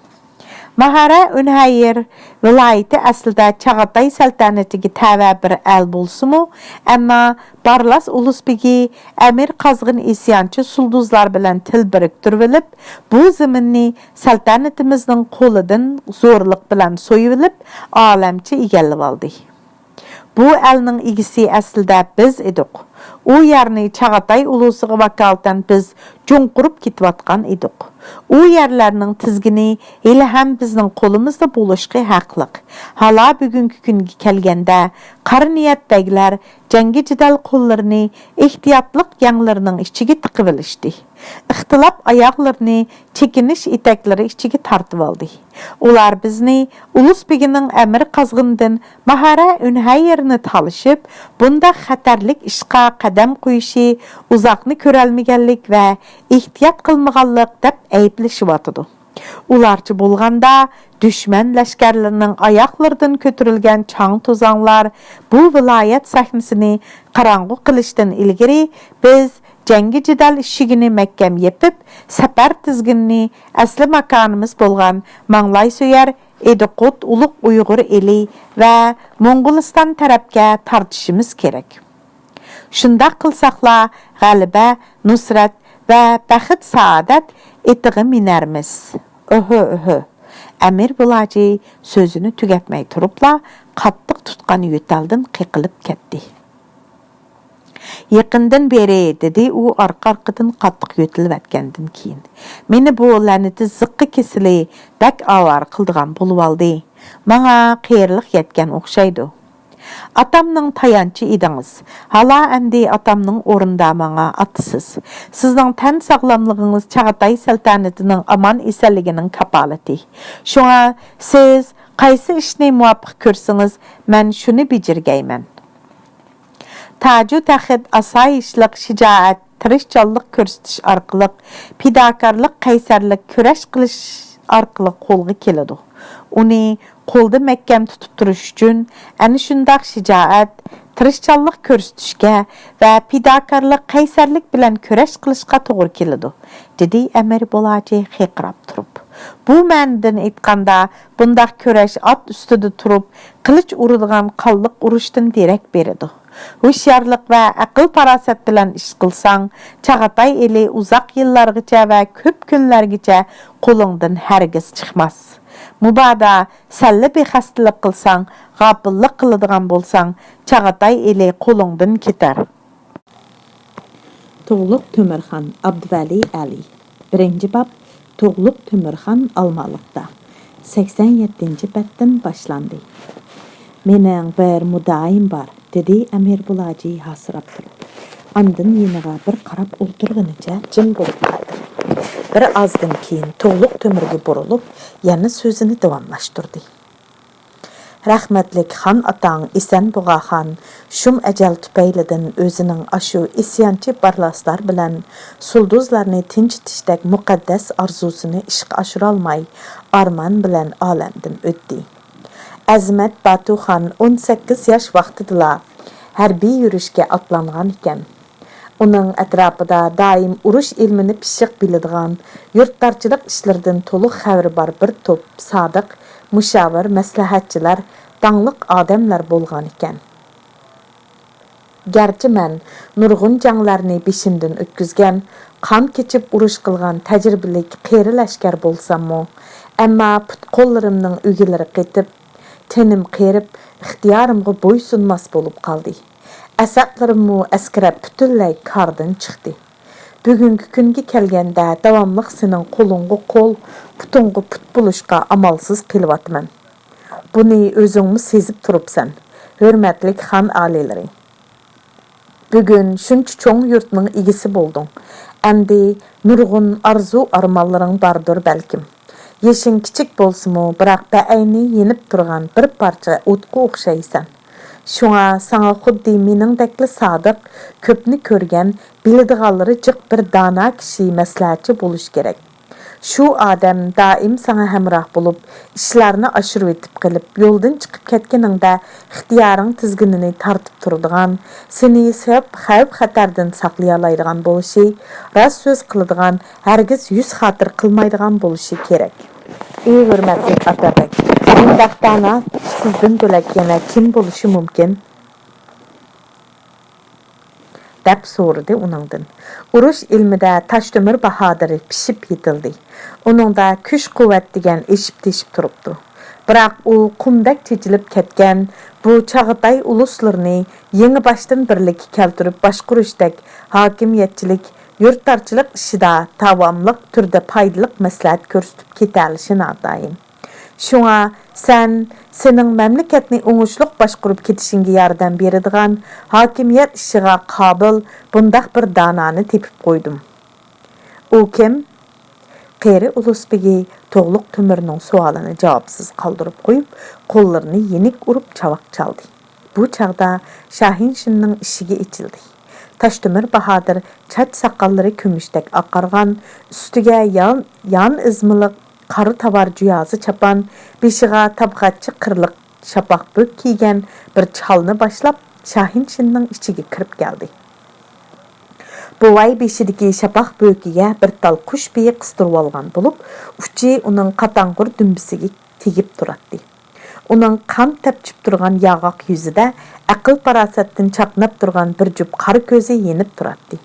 Mahara Ünhayir vilayeti aslida Çağatay saltanatiga tava bir el bolsumu, amma Barlas ulusbegi Əmir Qazğın isyançı sulduzlar bilan til biriktirib, bu zaminni saltanatimizning qo'lidan zo'rliq bilan so'yilib, olamcha egallab oldi. Bu elning egisi aslida biz edik. O yerni Çağatay ulusiga vakalatan biz jo'nqurib ketayotgan edik. O yerlarning tizgini hali ham bizning qo'limizda bo'lishga haqliq. Hala bugungi kunga kelganda qari niyatdagilar jangi jidal qo'llarini ehtiyotliq yanglarining ichiga tiqib olishdi. Ixtilof oyoqlarini chekinish etaklari ichiga tortib oldi. Ular bizni Ulusbegining Əmir Qazğından Mahara Ünhayirni talishib, bunda xatarlik ishqa qadam qo'yishi, uzoqni ko'rolmaganlik va ehtiyot qilmaganlik deb ayblashyotidu. Ularchi bo'lganda düşman lashkarlarining oyoqlaridan ko'tarilgan chang to'zonlar bu viloyat sahnasini qarang'u qilishdan ilgari biz jangi jidal ishigini mahkam yepib, safar tizginini asli makonimiz bo'lgan Manglay Söyər, Ediqut, Uluq Uyg'ur eli va Mo'ng'uliston tarafga tortishimiz kerak. Shunda qilsaqla g'alaba, nusrat va baxt saodat etig'i minarmiz. Öhö. Əmir Bulaji sözünü tügetmey turupla qattiq tutqan yo'taldan qiqilib ketdi. Yaqindan beri dedi u arqa-arqadan qattiq yo'tilib atgandan keyin. Meni bu la'nati ziqqi kesili bak avar qildigan bo'lib oldi. Menga qiyirliq yetgan o'xshaydi. Atamның tayanchi edingiz. Hala əmdi atamның orunda manga atısız. Sizning tan sağlamlığınız Çağatay saltanatining aman esenliginin kapalati. Şuna siz qaysi ishni muvaffaq ko'rsangiz, men shuni bijirgayman. Taju taxit asayishlik, shijoat, tirishchanlik ko'rsatish orqali, fidokorlik, qaysarlik, kurash qilish orqali qo'lga keladi. Uni qo'lda mahkam tutib turish uchun ana shunday shijoat, tirishchanlik ko'rsatishga va fidokorlik, qaysarlik bilan kurash qilishga to'g'ri keladi, dedi Əmir Bulaji qiqrab turib. Bu ma'nodan aytganda, bundaq kurash ot ustida turib, qilich uradigan qonliq urushdan derak beradi. Hushyorlik va aql farosat bilan ish qilsang, Çağatay eli uzoq yillargacha va ko'p kunlargacha qo'lingdan hargiz chiqmas. Mubada salli bexastilik qilsang, g'afillik qiladigan bo'lsang, Çağatay eli qo'lingdan ketar. To'g'luq Tömürxan Abduvali Ali. 1-bab To'g'luq Tömürxan Almalıqda. 87-bətdən başlandı. Mening bir mudaim bar, dedi Əmir Bulaji hasırab turib. Andın yeniga bir qarab o'ltirganicha jim bo'lib qoldi. Bir azdan keyin To'g'luq Tömürga burilib, yana so'zini davomlashtirdi. Rahmatlik xan atang Esenbuğa xan shum ajal tupaylidan o'zining ashu isyanchi barlaslar bilan sulduzlarni tinchitishdek muqaddas arzusini ishga oshira olmay, arman bilan olamdan o'tdi. Azmat Batu xan 18 yosh vaqtida harbiy yurishga otlangan ekan. Uning atrofida doim urush ilmini pishiq biladigan, yurtlarchilik ishlaridan to'liq xabari bor bir to'p sodiq, mushavir, maslahatchilar, dangliq odamlar bo'lgan ekan. Garchi men nurg'un janglarni beshimdan o'tkazgan, qon kechib urush qilgan tajribalik qeri lashkar bo'lsam-mu, ammo put qo'llarimning o'gilari qetib, tenim qerib, ixtiyorimga bo'ysunmas bo'lib qoldi. Asablarimmu askarab butunlay qardan chiqdi. Bugungi kunga kelganda davomli sening qo'lingga qo'l, putingga put bo'lishga amalsiz qilyapman. Buni o'zingmi sezib turibsan, hurmatli xon olilari. Bugun shuncha cho'ng yurtning egisi bo'lding. Endi nurg'un arzu armonlaring bordir balkim. Yaşın kichik bolsunmu, biroq ba'ayni yenib turgan bir parcha o'tqa o'xshaysan. Şuna sana xuddi meningdekli sodiq, ko'pni ko'rgan, biladiganlari jiq bir dana kishi maslahatchi bo'lish kerak. Shu odam doim sana hamroh bo'lib, ishlarni oshirib etib qilib, yo'ldan chiqib ketganingda ixtiyoring tizginini tartib turadigan, seni xavf xatardan saqlay oladigan bo'lishi, rost so'z qiladigan, hargiz yuz xotir qilmaydigan bo'lishi kerak. Ey hurmatli Otabek, bundaq dana sizdan bo'lak yana kim bo'lishi mumkin? Deb so'radi uningdan. Urush ilmida Toshtemir Bahodiri pishib yetildi. Uningda kuch-quvvat degan eshib-teshib turibdi. Biroq u qumdak chechilib ketgan bu Chag'atay uluslarini yangi boshdan birlikka keltirib boshqarishdek hokimiyatchilik, yurttarchilik ishida davomliq turda foydali maslahat ko'rsatib ketalishi notayin. Şuna sening mamlakatni o'ngishliq boshqarib ketishingga yordam beradigan hokimiyat ishiga qobil bundaq bir donani tepib qo'ydim. U kim? Qeri Ulusbegi To'g'liq Tumirning savolini javobsiz qoldirib qo'yib, qo'llarini yenik urib chavoq chaldi. Bu chaqda Shahin Shinning ishiga ichildi. Toshtemir Bahodir chach soqollari kumushdek oqargan, ustiga yon izmiliq qari tovar juyozi chapan, beshiga tabqatchi qirliq shapaq bo'k kiygan bir chalni boshlab Shahin Shinning ichiga kirib keldi. Buvay beshidagi shapaq bo'kiga bir tal qush biyi qistirib olgan bo'lib, uchi uning qatang'ur dumbisiga tegib turadi. Uning qon tepchib turgan yog'oq yuzida aql farosatdan chaqnab turgan bir jup qora ko'zi yenib turadi.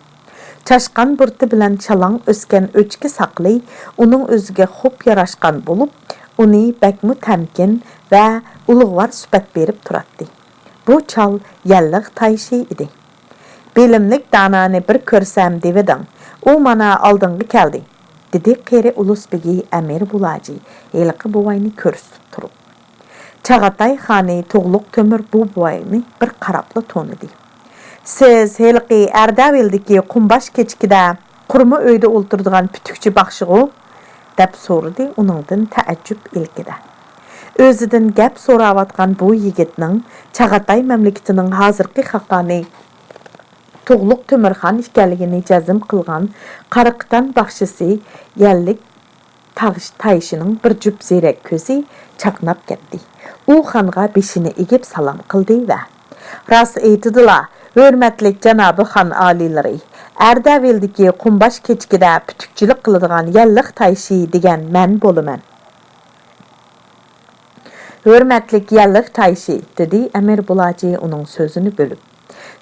Chashqan burti bilan chalang o'sgan o'chki saqli uning o'ziga xo'p yarashgan bo'lib, uni bakmu tamkin va ulug'vor sifat berib turadi. Bu chal yalliq tayshi edi. Bilimlik danani bir ko'rsam deviding, u mana oldinga keldi, dedi Qeri Ulusbegi Amir Bulaji, elqi buvayni ko'rsatib turib. Chag'atay xoni To'g'liq Temir bu buvayni bir qarabla tonidi. Siz helqi Ardavildagi qumbash kechkida qurma uyda o'ltiradigan putukchi baxshig'u, deb so'radi uningdan taajjub ilkida. O'zidan gap so'rayotgan bu yigitning Chag'atay mamlakatining hozirgi xaqoni To'g'liq Temirxon ekanligini jazm qilgan qariqdan baxshisi yallik tayishining bir jup zerak ko'zi chaqnab ketdi. U xonga beshini egib salom qildi va "Rost aytdilar, hurmatli janobi xon oliylari, Ardavildagi qumbash kechkida putukchilik qiladigan yalliq tayishi degan men bo'laman." "Hurmatli yalliq tayishi", dedi Amir Bulaji uning so'zini bo'lib.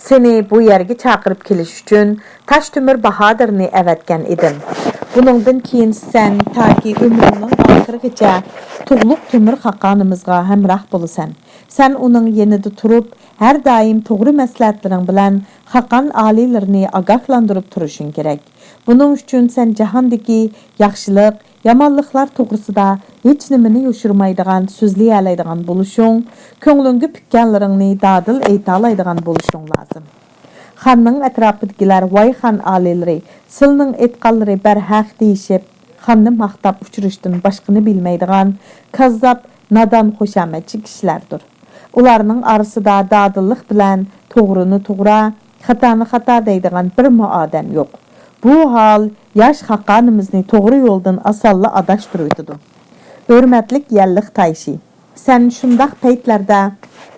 "Seni bu yerga chaqirib kelish uchun Toshtemir Bahodirni avatgan edim. Buningdan keyin sen toki umringning oxirigacha To'g'liq Temir xaqonimizga hamroh bo'lasan. Sen uning yanida turib, har doim to'g'ri maslahatlaring bilan xaqon oliylarini ogohlantirib turishing kerak. Buning uchun sen jahondagi yaxshilik, yomonliklar to'g'risida hech nimani yoshirmaydigan, so'zlay oladigan bo'lishing, ko'nglingga pikkanlaringni dadil ayta oladigan bo'lishing lozim. Xonning atrofidagilar voy xon oliylari, silning aytganlari barhaq deyishib, xonni maqtab uchirishdan boshqani bilmaydigan, kazzab, nadon xushamatchi kishilardir. Ularning orasida dadillik bilan to'g'rini to'g'ri, xatoni xato deydigan bir odam yo'q. Bu hol yosh xaqonimizni to'g'ri yo'ldan asalla adashtirib. Hurmatlik yalliq tayshi, sen shundaq paytlarda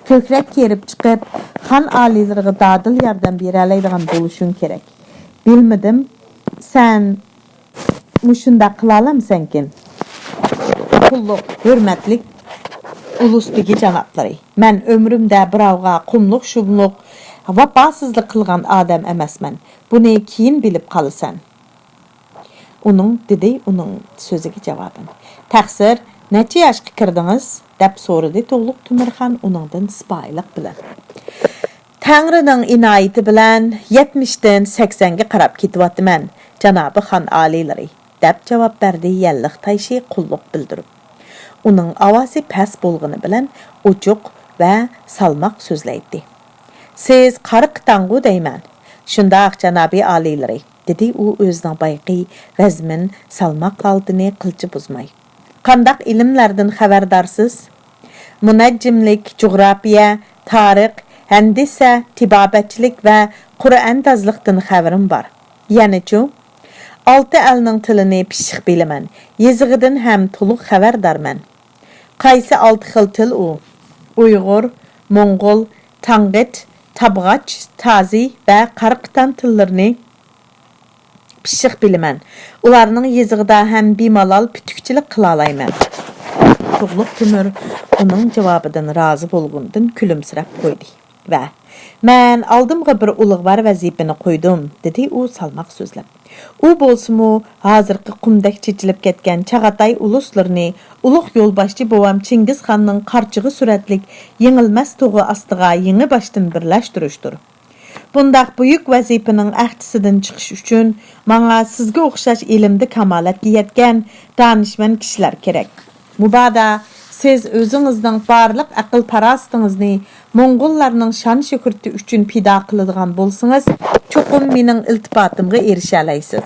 ko'krak kerib chiqib, xon oliylariga dadil yordam bera oladigan bo'lishing kerak. Bilmadim, sen mushundaq qila olamsankin? Qulluq, hurmatlik Ulusbegi janoblari, men umrimda birovga qumluq shubluq vafosizlik qilgan odam emasman. Buni keyin bilib qolasan. Dedi uning so'ziga javoban. Taqsir, necha yoshga kirdingiz? Deb so'radi To'g'liq Temirxon uningdan sipoyilik bilan. Tangrining inoyati bilan 70 dan 80 ga qarab ketyapman, janobi xon oliylari, deb javob berdi yalliq tayshi qulluq bildirib. Uning ovozi past bo'lgani bilan ochiq va salmoq so'zlaydi. "Siz qariqtangu deyman. Shundaq janobi oliylari", dedi u o'zining bayqi vazmin salmoq oldini qilchi buzmay. Qandaq ilimlərdən xəbərdarsız? Münəccimlik, coğrafiya, tarix, həndisə, tibabətçilik və Qur'an-dazlıqdan xəbərim var. Yəni-çu, 6 əlinin tilini pişiq biləmən. Yezig'idən həm tuluq xəbərdarmən. Qaysı 6 xil til o? Uyğur, Moğol, Tangit, Tabğaç, Tazi və Qaraqtan tillerini pişiq biləmən. Ularının yezig'ida həm bemalol pütükçilik qila alayman. Tuğluq Tümür onun cavabıdan razı bolğundan külümsirab qoydu və "Mən aldımğa bir ulug'var vazifani qo'ydim", dedi u salmaq so'zlab. U bolsumu hozirgi qumdak chechilib ketgan Chag'atay uluslarini ulug' yo'lboshchi bovam Chingizxonning qarchig'i suratlik yengilmas tug'i ostiga yangi boshdan birlashtirishdir. Bundaq buyuk vazifaning ahdisidan chiqish uchun menga sizga o'xshash ilmda kamolatga yetgan donishmand kishilar kerak. Mubada siz o'zingizning barliq aql parastotingizni Moğollarning shon shuhrati uchun pido qiladigan bo'lsangiz, cho'qim mening iltifotimga erisha olasiz.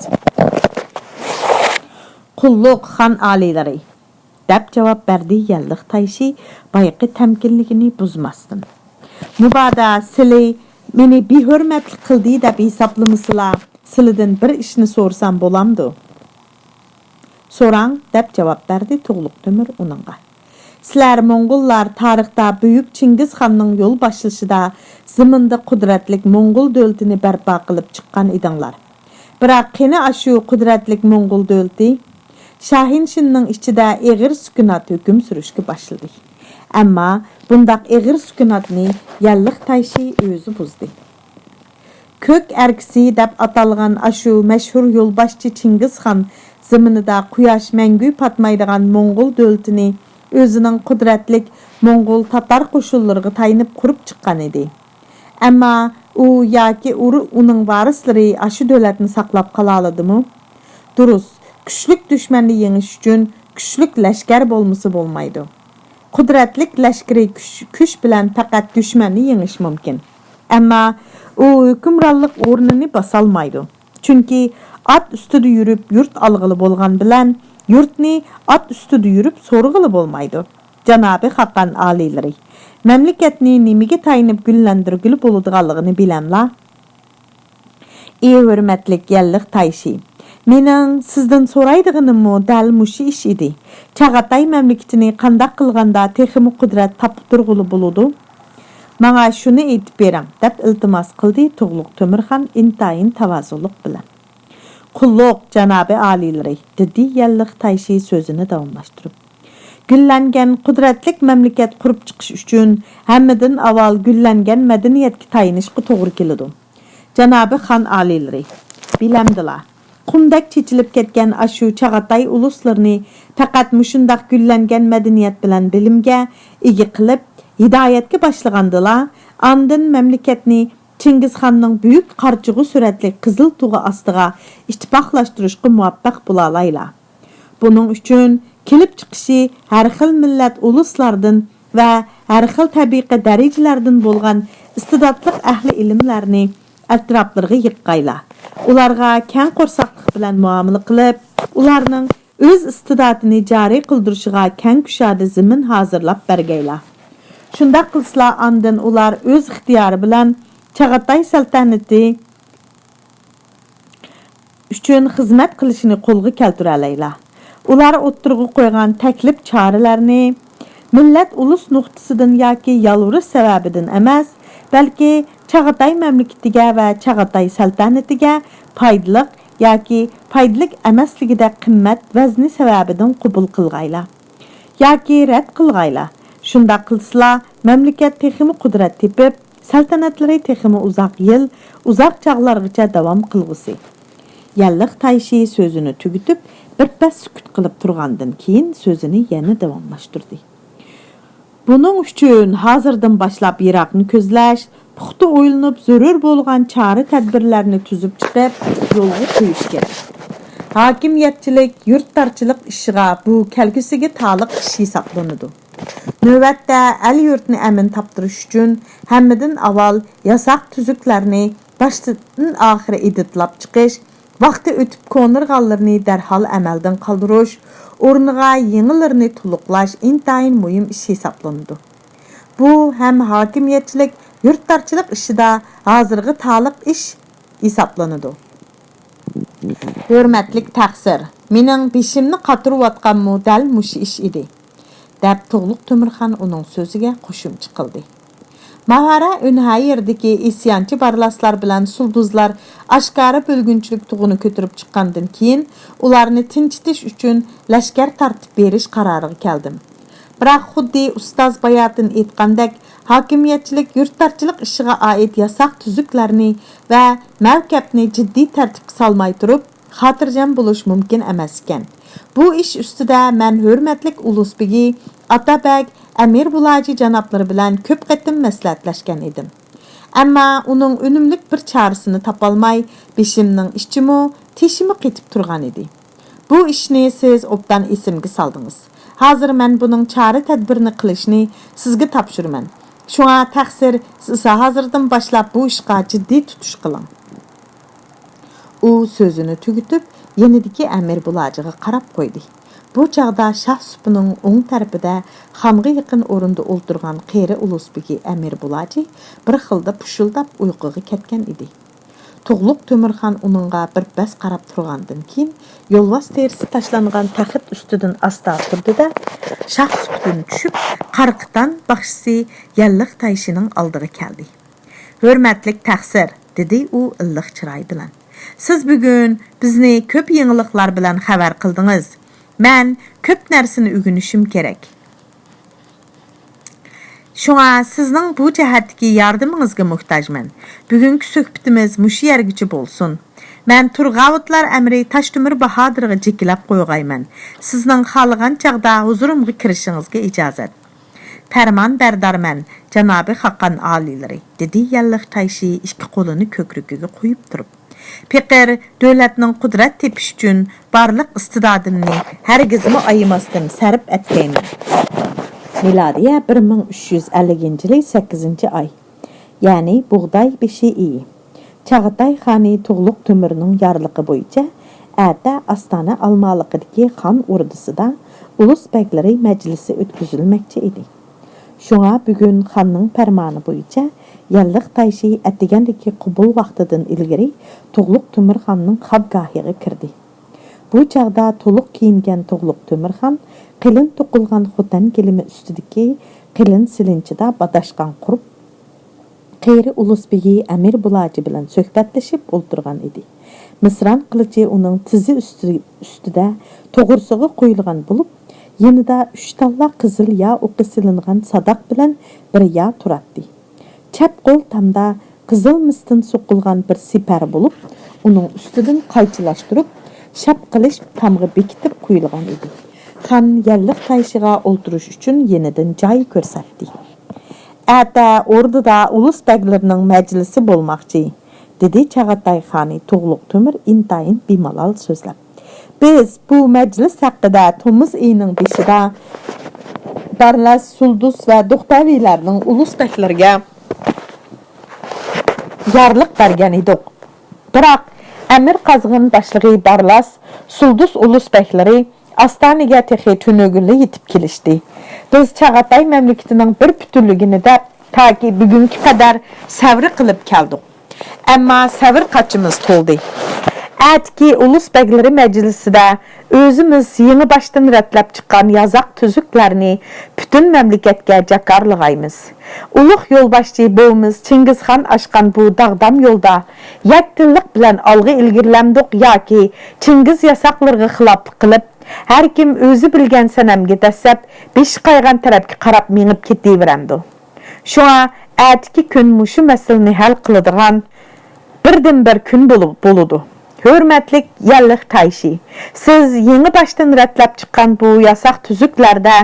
Qulluq xon oliylari deb javob berdi Yalliq Tayshi bayqi tamkinligini buzmasdan. Mubada sizlar meni behurmatlik qildi deb hisoblamasizlar, sizlardan bir ishni so'rsam bo'lamdi? So'rang deb javob berdi Tuğluq Tümür uningga. Sizlar Moğollar tarixda büyük Chingizxonning yo'l boshlashida zaminda qudratlik Moğol davlatini barpo qilib chiqqan edinglar. Biroq qani ashu qudratlik Moğol davlati Shahinshinning ichida eg'ir sukunat hukm surishga boshladi. Ammo bundaq eg'ir sukunatni Yalliq Tayshi o'zi buzdi. Ko'k erkisi deb atalgan ashu mashhur yo'lboshchi Chingizxon zaminida quyosh mangu patmaydigan Moğol davlatini özünün qudratlik Moğol Tatar qo'shinlariga tayinib qurib chiqqan edi. Ammo u yoki uning varislari ashu davlatni saqlab qola oladimi? Durust, kuchlik dushmanni yengish uchun kuchlik lashkar bo'lmasa bo'lmaydi. Qudratlik lashkari kuch bilan faqat dushmanni yengish mumkin. Ammo u hukmronlik o'rnini bosolmaydi. Chunki at ustida yurib yurt alg'ili bo'lgan bilan yurtni at ustida yurib so'rg'ili bo'lmaydi. Janobi Haqqan oliylari, mamlakatni nimaga tayinib gullantirgili bo'ladiganligini bilamlar? Ey hurmatli Yalliq Tayshi, mening sizdan so'raydiganim dal mushi ish edi. Chag'atay mamlakatini qanday qilganda texmi qudrat topib turg'ili bo'ladi? Menga shuni aytib bering, deb iltimos qildi Tuğluq Tümürxon intayin tavazullik bilan. Qulluq janobi oliylari, dedi Yalliq Tayshi so'zini davomlashtirib. Gullangan qudratlik mamlakat qurib chiqish uchun hammadan avval gullangan madaniyatga tayinishga to'g'ri keladi. Janobi xon oliylari, bilamdilar. Qumdak chechilib ketgan ashu Chag'atay uluslarini faqat mushundaq gullangan madaniyat bilan bilimga ega qilib hidoyatga boshlagandilar. Ondan mamlakatni Chingizxonning buyuk qarchig'i suratli qizil tug'i ostiga ittifoqlashtirishga muvaffaq bo'la olaylar. Buning uchun kelib chiqishi har xil millat uluslardan va har xil tabiiy darajalardan bo'lgan istidodli ahli ilmlarni atroflarga yiqqaylar. Ularga keng qo'rsaqlik bilan muomala qilib, ularning o'z istidodini joriy qildirishiga keng kushada zamin hozirlab bergaylar. Shunda qilsalar, ondan ular o'z ixtiyori bilan Chag'atay saltanati uchun xizmat qilishini qo'lga keltira olaylar. Ular o'ttirg'i qo'ygan taklif choralarni millat ulus nuqtasidan yoki yalvurish sababidan emas, balki Chag'atay mamlakatiga va Chag'atay saltanatiga foydali yoki foydali emasligida qimmat vazni sababidan qabul qilg'aylar yoki rad qilg'aylar. Shunda qilsalar, mamlakat texmi qudrat tepib, saltanatlari texmi uzoq yil, uzoq chog'largacha davom qilg'usi. Yalliq Tayshi so'zini tugitib, birpas sukut qilib turgandan keyin so'zini yana davomlashtirdi. Buning uchun hozirdan boshlab Iroqni ko'zlash, puxta o'ylanib zarur bo'lgan chora tadbirlarni tuzib chiqib, yo'lga qo'yish kerak. Hokimiyatchilik, yurttarchilik ishiga bu kelgusiga taalluq ish hisoblanadi. Növbətdə əl yurtni əmin tapdırış üçün hammadan avval yasaq tüzüklərini başdan axırı editlab çıxış, vaxtı ötüb konurğanlarını dərhal əməldən qaldırış, o'rniga yangilarini to'liqlash intayin muhim ish hisoblanadi. Bu ham hokimiyatchilik, yurtdorchilik ishida hozirgi taliq ish hisoblanadi. Hurmatlik taqsir, mening beshimni qatirayotgan model mush ish edi, deb Tug'luq Temirxon uning so'ziga qo'shimcha qildi. Mahara Ünhayerdagi isyanchi barlaslar bilan sulduzlar oshkora bo'lgunchilik tug'ini ko'tarib chiqqandan keyin ularni tinchitish uchun lashkar tartib berish qaroriga keldim. Biroq xuddi ustoz Bayatin aytgandek, hokimiyatchilik yurtdorchilik ishiga oid yasoq tuzuklarni va mavkabni jiddiy tartibga solmay turib, xotirjam bo'lish mumkin emas ekan. Bu ish ustida men hurmatlik Ulusbegi Atabek Amir Bulaji janoblari bilan ko'p qatim maslahatlashgan edim. Ammo uning unumlik bir chorasini topolmay, beshimning ishchimi, teshimi ketib turgan edi. Bu ishni siz obdan esimga soldingiz. Hozir men buning chora tadbirini qilishni sizga topshiraman. Shunga taqsir, siz hozirdan boshlab bu ishga jiddiy tutish qiling. U so'zini tugitib, yenidagi Amir Bulajiga qarab qo'ydi. Bu chaqda Shah supining o'ng tarafida xonga yaqin o'rinda o'ltirgan qeri Ulusbegi Amir Bulaji bir xilda pushuldab uyquga ketgan edi. Tug'luq Temirxon uningga bir bas qarab turgandan keyin yo'lvos terisi tashlangan taxt ustidan asta turdi-da, Shah supidan tushib, qarqitan baxshisi Yalliq Tayshining oldiga keldi. "Hurmatlik taqsir", dedi u illiq chiroy bilan. "Siz bugun bizni ko'p yangiliklar bilan xabar qildingiz. Men ko'p narsani o'rganishim kerak. Shunga sizning bu jihatdagi yordamingizga muhtojman. Bugungi suhbatimiz mush yergacha bo'lsin. Men Turg'avutlar amri Toshtemir Bahodirga jekilab qo'ygayman. Sizning xohlagan chaqda huzurimga kirishingizga ijozat. Farmon berdarman, janobi Haqqon oliylari", dedi Yalliq Tayshi ikki qo'lini ko'krigiga qo'yib turib. "Piqir davlatning qudrat tepish uchun barliq istidodimni hargizmi ayamasdan sarf etgayman." Miladiya 1350-yil 8-ay. Ya'ni bug'doy beshi iyi. Chag'atay xoni Tug'luq Temirning yorliqi bo'yicha ata Astana Almaliqidagi xon o'rdisida ulus beklari majlisi o'tkazilmoqchi edi. Shunga bugun xonning farmoni bo'yicha Yalliq Tayshi atigandagi qubul vaqtidan ilgari Tug'luq Temirxonning xobgohiga kirdi. Bu chaqda to'liq kiyingan Tug'luq Temirxon qilin to'qilgan xotin kelimi ustidagi qilin silinchida badashgan qurib, qeri Ulusbegi Amir Bulaji bilan suhbatlashib o'ltirgan edi. Misran qilichi uning tizi ustida to'g'risiga qo'yilgan bo'lib, yanida 3 talla qizil ya o'qi silingan sadoq bilan bir ya turadi. Chap qo'l tamda qizil mistin so'qilgan bir sipar bo'lib, uning ustidan qaychilashtirib, shap qilish tamg'i bekitib qo'yilgan edi. Xon Yalliq Tayshiga o'ltirish uchun yenidan joy ko'rsatdi. "Ata o'rdida ulus beglarining majlisi bo'lmoqchi", dedi Chag'atay xoni Tug'luq Temir intayin bemalol so'zlab. "Biz bu majlis haqida Tomuz oyining 5-ida Barlas, Suldus va Do'xtaviylarning ulus beglariga yorliq bergan edik. Biroq Amir Qazg'in boshlig'i Barlas, Suldus ulus beglari Astanaga texi tunuguli yetib kelishdi. Biz Chag'atay mamlakatining bir butunligini deb toki bugunga qadar sabr qilib keldik. Ammo sabr qachimiz to'ldi. Atki ulus beglari majlisida o'zimiz yangi boshdan ratlab chiqqan yazoq tuzuklarni butun mamlakatga jakarlig'aymiz. Ulug' yo'lboshchi bo'miz Chingizxon oshgan bu dag'dam yo'lda yakdillik bilan olg'a ilgirlamdik yoki Chingiz yasoqlariga xilof qilib, har kim o'zi bilgan sanamga dasab, besh qaygan tarafga qarab mengib ketaveramdi. Shunga atki kun mushu masalani hal qiladigan birdan bir kun bo'ladi. Hurmatlik Yalliq Tayshi, siz yangi boshdan ratlab chiqqan bu yasoq tuzuklarda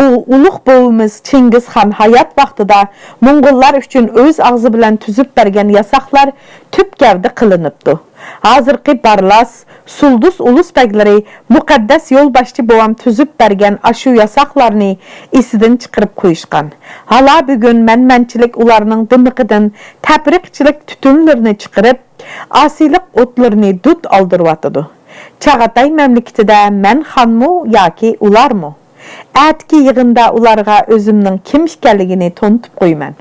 u ulug' bo'yimiz Chingizxon hayot vaqtida Mo'ng'ullar uchun o'z og'zi bilan tuzib bergan yasoqlar tub gavda qilinibdi. Hozirgi Barlas, Suldus ulus beglari muqaddas yo'lboshchi bo'vam tuzib bergan ashu yasoqlarni esidan chiqarib qo'yishgan. Hala bugun manmanchilik ularning dimiqidan tabriqchilik tutunlarini chiqarib, asiylik o'tlarini dut oldiryotdi. Çağatay məmləkətində mən xanmı yoki ularmı? Ətki yığında ularga özümnің kim ikənligini tonutub qoyman.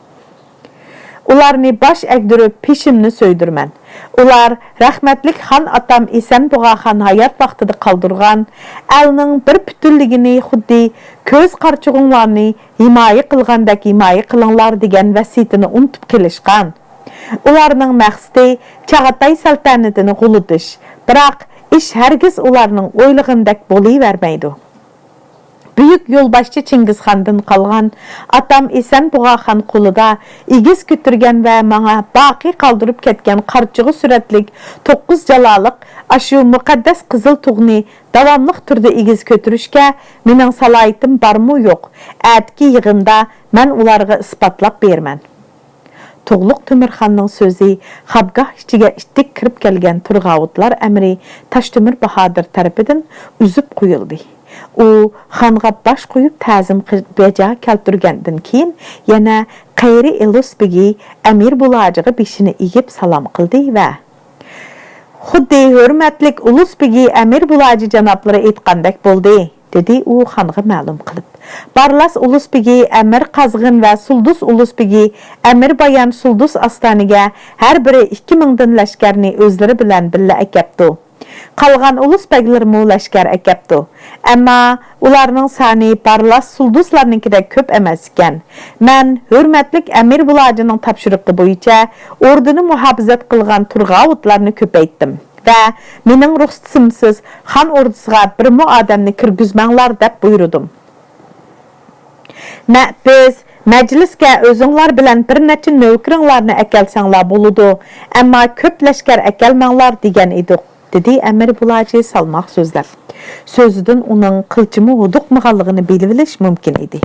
Ularni baş əgdirib peşimni söydürmən. Ular rəhmətlik xan atam Esen Buğa xan hayat vaxtıda qaldırğan, əlinin bir bütünlüyini xuddi köz qarçığınlarını himayə qılğandak himayə qılınlar degan vəsiyyətini unutub qilishqan. Ularning məqsədi Çağatay saltanatını quludish, biroq iş hərgiz ularning o'ylagandek bo'layvermaydi. Büyük yolbaşçı Çingizxandan qalğan atam Esen Buğa xan qulida igiz götürgen ve bana baqi qaldırıp ketken qarçığı süratlik 9 jalalıq aşı müqəddəs qızıl tuğni davamlıq türdə igiz götürüşke mening salayıtım barmı yok. Ətki yığında mən ularga ispatlap bermən. Tuğluq Tümürxanның sözü xabgah içige ittik kirip gelgen Turgavutlar əmri Taştümür Bahadır tərəfidən üzüp qoyuldu. O xanğa baş qoyub təzim beca keltirgəndən keyin yana Qayri Elusbegi Əmir bulacığı beşini iyib salam qıldı və xuddi hörmətlik Ulusbegi Əmir bulacı cənabları etqandak boldu, dedi o xanğa məlum qılıb. Barlas Ulusbegi Əmir Qazğın və Suldus Ulusbegi Əmir Bayan Suldus Astaniga hər biri 2000'dan ləşkərini özləri bilən billə əkəbdi. Qalğan Ulusbeglərmi ləşkər əkəbdi. Amma ularning sani Barlas Sulduslarninkidək köp emas ekan. Mən hörmətlik Əmir bulacının tapşırıqı boyunca ordunu muhafizat qılğan Turgavutlarni köpəytdim. Və mening ruxsatimsiz xan ordusuga birmi adamni kirgizmanglar deb buyurdum. Biz məclisga özünglar bilan bir neçə növkəringlarni əkelsanglar boludu, amma köp ləşkər əkelmanglar degan edik, dedi Əmir bulacı salmaq sözlər. Sözüdün onun qılçımı huduqmağanlığını biliviliş mümkün idi.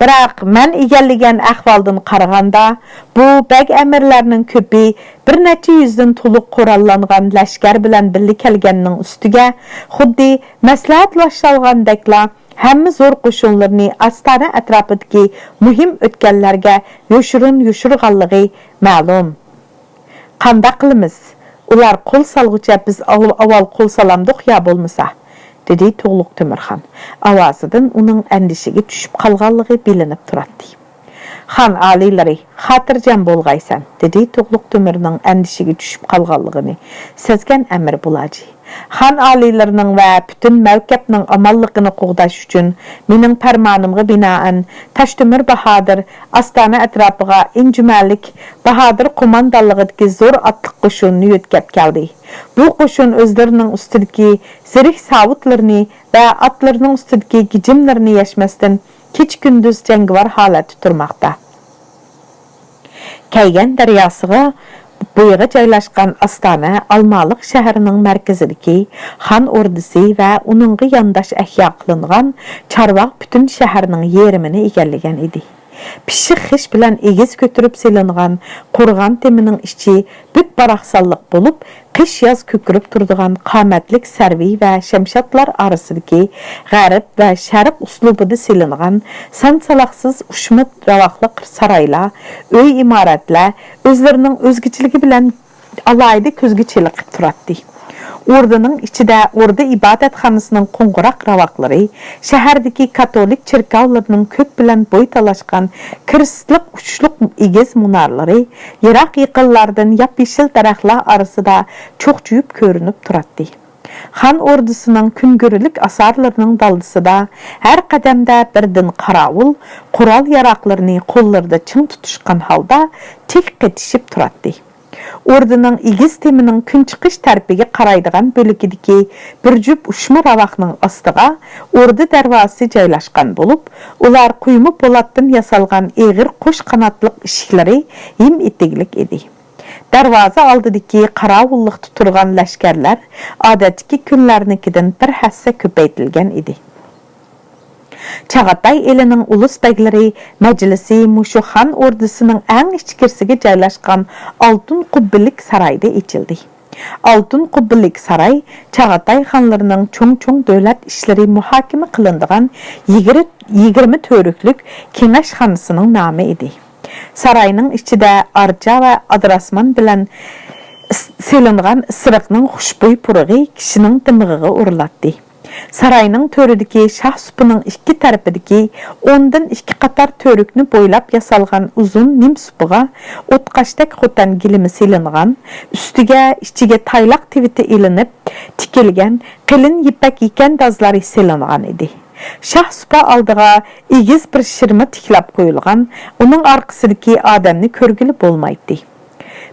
Biroq mən egəlligən əhvaldan qaraganda, bu bəg əmirlərinin köpü bir neçə yüzdən toluq qorallanğan ləşkər bilan birli kelgəninin üstüge xuddi məsləhətlaşalğandakla həmmi zor qoşunlarını Astana ətrafıdakı mühim ötkənlərə yoşurğanlığı məlum. Qanda qılımız? Ular qol salğıca biz aval qol salamdıq ya bolmasa, dedi Tuğluq Tümürxan. Avazıdan onun əndişigi düşüb qalğanlığı bilinib turatdı. Xan aliləri, xatırcan bolğaysan, dedi Tuğluq Tümürnin əndişigi düşüb qalğanlığını sezgən Əmir bulacı. Xan alilərinin və bütün məvkəbinin amallığını qoğdaş üçün mening pərmanımğa binaən Taştümür Bahadır Astana ətrafıga incüməlik Bahadır komandalığıdaki zor atlıq qoşununu yötkəb gəldi. Bu qoşun özlərinin üstüdeki zirik savutlarını və atlarının üstüdeki gicimlərini yaşmasdan keç-gündüz cəngvar halət tuturmaqda. Kaygan daryasıga Buyuğa joylashgan Astana Almaliq shahrining mərkəzidəki xan ordusu və onunğa yandaş əhya qılınğan Çarvaq bütün şəhərinin yerimini egəlligən idi. Pişik xiş bilan egiz götürüb selinğan qurğan teminin içi büt baraqsallıq bolub, qish yaz kökürüb turduğan qamatlik sərvi və şəmşatlar arasındakı qərib və şərq uslubida selinğan sansalaqsız uşmut ravaqlıq saraylar, öy imarətlər özlərinin özgüçiligi bilan alayda közgüçilik turatdı. Ordunun içide ordu ibadətxanasının qonquraq ravaqları, şəhərdəki katolik çirkavlarının kök bilan boy talaşqan kiristlik uçluq igiz munarları, Irak yıqıllardan yap-yeşil daraxtlar arasında çoxcuyub görünüb turatdı. Xan ordusunun küngürülük asarlarının daldısıda hər qədəmdə birdən qaravul, qural yaraqlarını qollarda çın tutuşqan halda tik qetişib turatdı. Ordunun igiz teminin gün çıxış tərəfiga qaraydigan bölükidəki bir cüp uşma ravaqның astığa ordu dərvası joylashqan bolub, ular quyma polatdan yasalğan eğir qoş qanatlıq işikləri him etiglik edi. Darvaza aldıdaki qaravulluq tuturğan ləşkərlər adətki günlərinikidən bir həssə köpəytilgən idi. Çağatay elinin ulus bəyləri məclisi muşu xan ordusunun ən içkirsiga joylashqan Altın Qubbilik sarayda içildi. Altın Qubbilik saray Çağatay xanlarının çoğ-çoğ dövlət işləri muhakimə qılındığan 20 törüklük Kenaş xanısının namı idi. Sarayının içində arca və adrasman bilan selingan ısırıqның xuşboy purığı kişinin dimig'iga urilatdi. Sarayning töridagi şah supining ikki tarafidagi 10dan 2 qator törükni bo'ylab yasalgan uzun nim supiga o'tqashdek xotan gilimi selingan, ustiga ichiga taylaq tiviti ilinib tikilgan qilin yipak yekandazlari selingan edi. Şah supa aldığa egiz bir şirma tiklab qo'yilgan, uning orqasidagi odamni ko'rgili bo'lmaydi.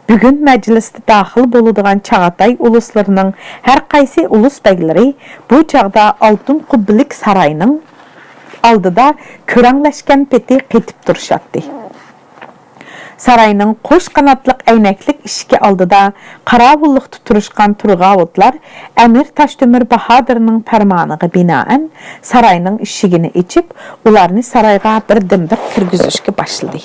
Bugün məclisdə daxil boladigan Çağatay uluslarının hər qaysi ulus bəgləri bu çağda Altın Qubbilik sarayının aldıda körəngləşkən peti qetib duruşatdı. Sarayının qoş qanatlıq əynəklik işki aldıda qaravulluq tuturuşqan turğavutlar Əmir Taşdömür Bahadırının pərmanığı binaən sarayının işigini içib, ularını sarayğa birdən-bir kirgizishki başladı.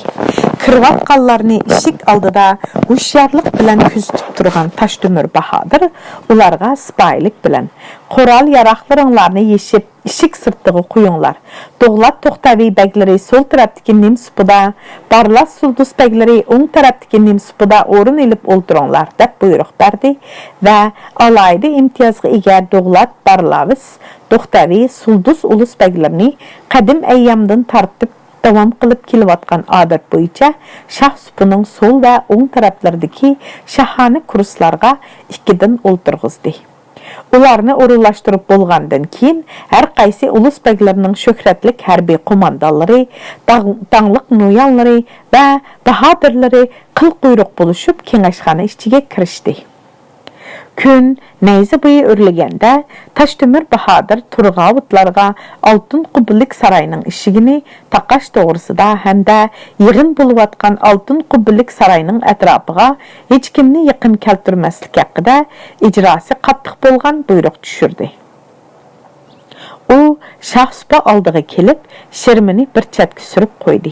Kırvat qallarını işik aldıda huşyarlıq bilən küzütüb turğan Taşdömür Bahadır ularga sipayilik bilən qoral yaraqlarınlarını yeşib işik sırtdığı quyunlar. Doğlat Toxtavi bəgləri sol tərəfdəki nim supuda, Barlas Suldus bəgləri oң tərəfdəki nim supuda orun elib olduranlar dəb buyruq berdi və alaydı imtiyazğı eger Doğlat, Barlavis, Toxtavi, Suldus ulus bəglərini qədim əyyamdan tartıb davam qılıb kelivatqan adat boyunca şah supunun sol və oң tərəflərdəki şahane kurslarga ikkidən oldurğuzdu. Ularını orunlaştırıp bolğandan keyin hər qaysi ulus bəglərinin şöhrətlik hərbi komandalları, dağlıq noyanları və bahadırları qıl quyruq buluşub kengaşxana işçiге kirişdi. Gün neyzi boyu örlegende Taşdömür Bahadır Turğavutlarga Altın Qubbilik sarayının işigini taqaş doğrusida hamda yığın buluvatqan Altın Qubbilik sarayının ətrafıga heç kimni yaqın keltirmeslik haqqida icrası qattiq bolğan buyruq düşürdü. O şah supa aldığı kelib şirmini bir çatki sürüp qoydu.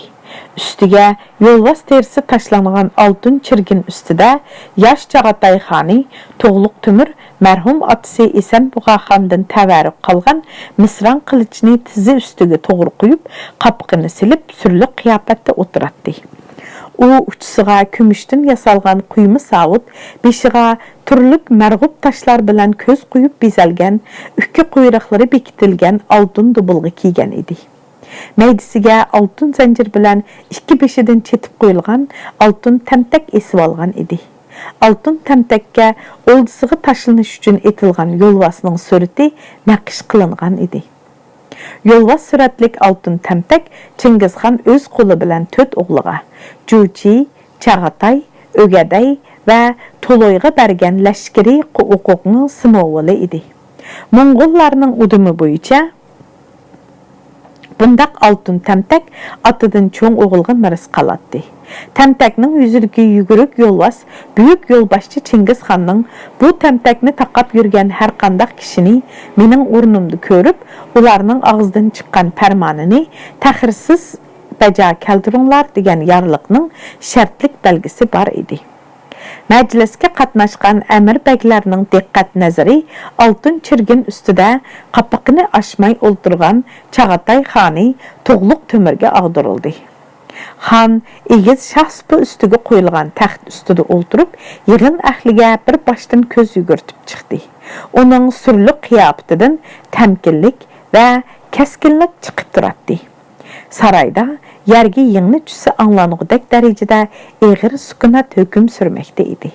Üstüge yolvas terisi taşlanğan altın çirgin üstüde yaş Çağatay xani Toğluq Tümür mərhum atısı Esen Buğa xandan təvərrük qalğan misran qılıçını tizi üstüge toğru qoyub qapqını silib sürlük qiyafətdə oturatdı. O uçsuğa kümüşdən yasalğan quyumu savut, beşiğa türlük mərğub taşlar bilan köz qoyub bezəlgən, ükki quyruqları bekitilgən altın dubulğu kiygan idi. Meydisiga altın zincir bilan ikki beshidan chetib qo'yilgan altın tamtak esib olgan edi. Altın tamtakka oldisiga tashlanish uchun etilgan yo'lvasning surati naqsh qilingan edi. Yo'lvas suratlik altın tamtak Chingizxon o'z qo'li bilan 4 o'g'liga Juji, Chag'atay, O'gaday va To'loyga bergan lashkari huquqning simovuli edi. Mo'ng'ullarning udumi bo'yicha bundaq altın tamtak atıdan çoğun oğulğa miras qalatdı. Tamtakning yüzüdagi yuguruk yo'lvas büyük yo'lbaşçı Çingiz xanning bu tamtakni taqab yurgan har qandaq kishini mening o'rnimda ko'rib, ularning og'zidan chiqqan farmonini tahirsiz baja keltiringlar degan yarliqning shartlik belgisi bor edi. Məclisga qatnaşqan əmir bəylərinin diqqət nəzəri altın çirgin üstüdə qapaqını aşmay oldurğan Çağatay xani Toğluq Tümürgə ağdırıldı. Xan egiz şah supu üstüge qoyulğan taxt üstüdə oldurub, yığın əhliga bir başdan köz yugurtub çıxdı. Onun sürlük qiyafətidən təmkinlik və kəskinlik çıxıb duratdı. Sarayda yergi yığını cüsü anlanğıdak dərəcədə eğir sükunat höküm sürməkdə idi.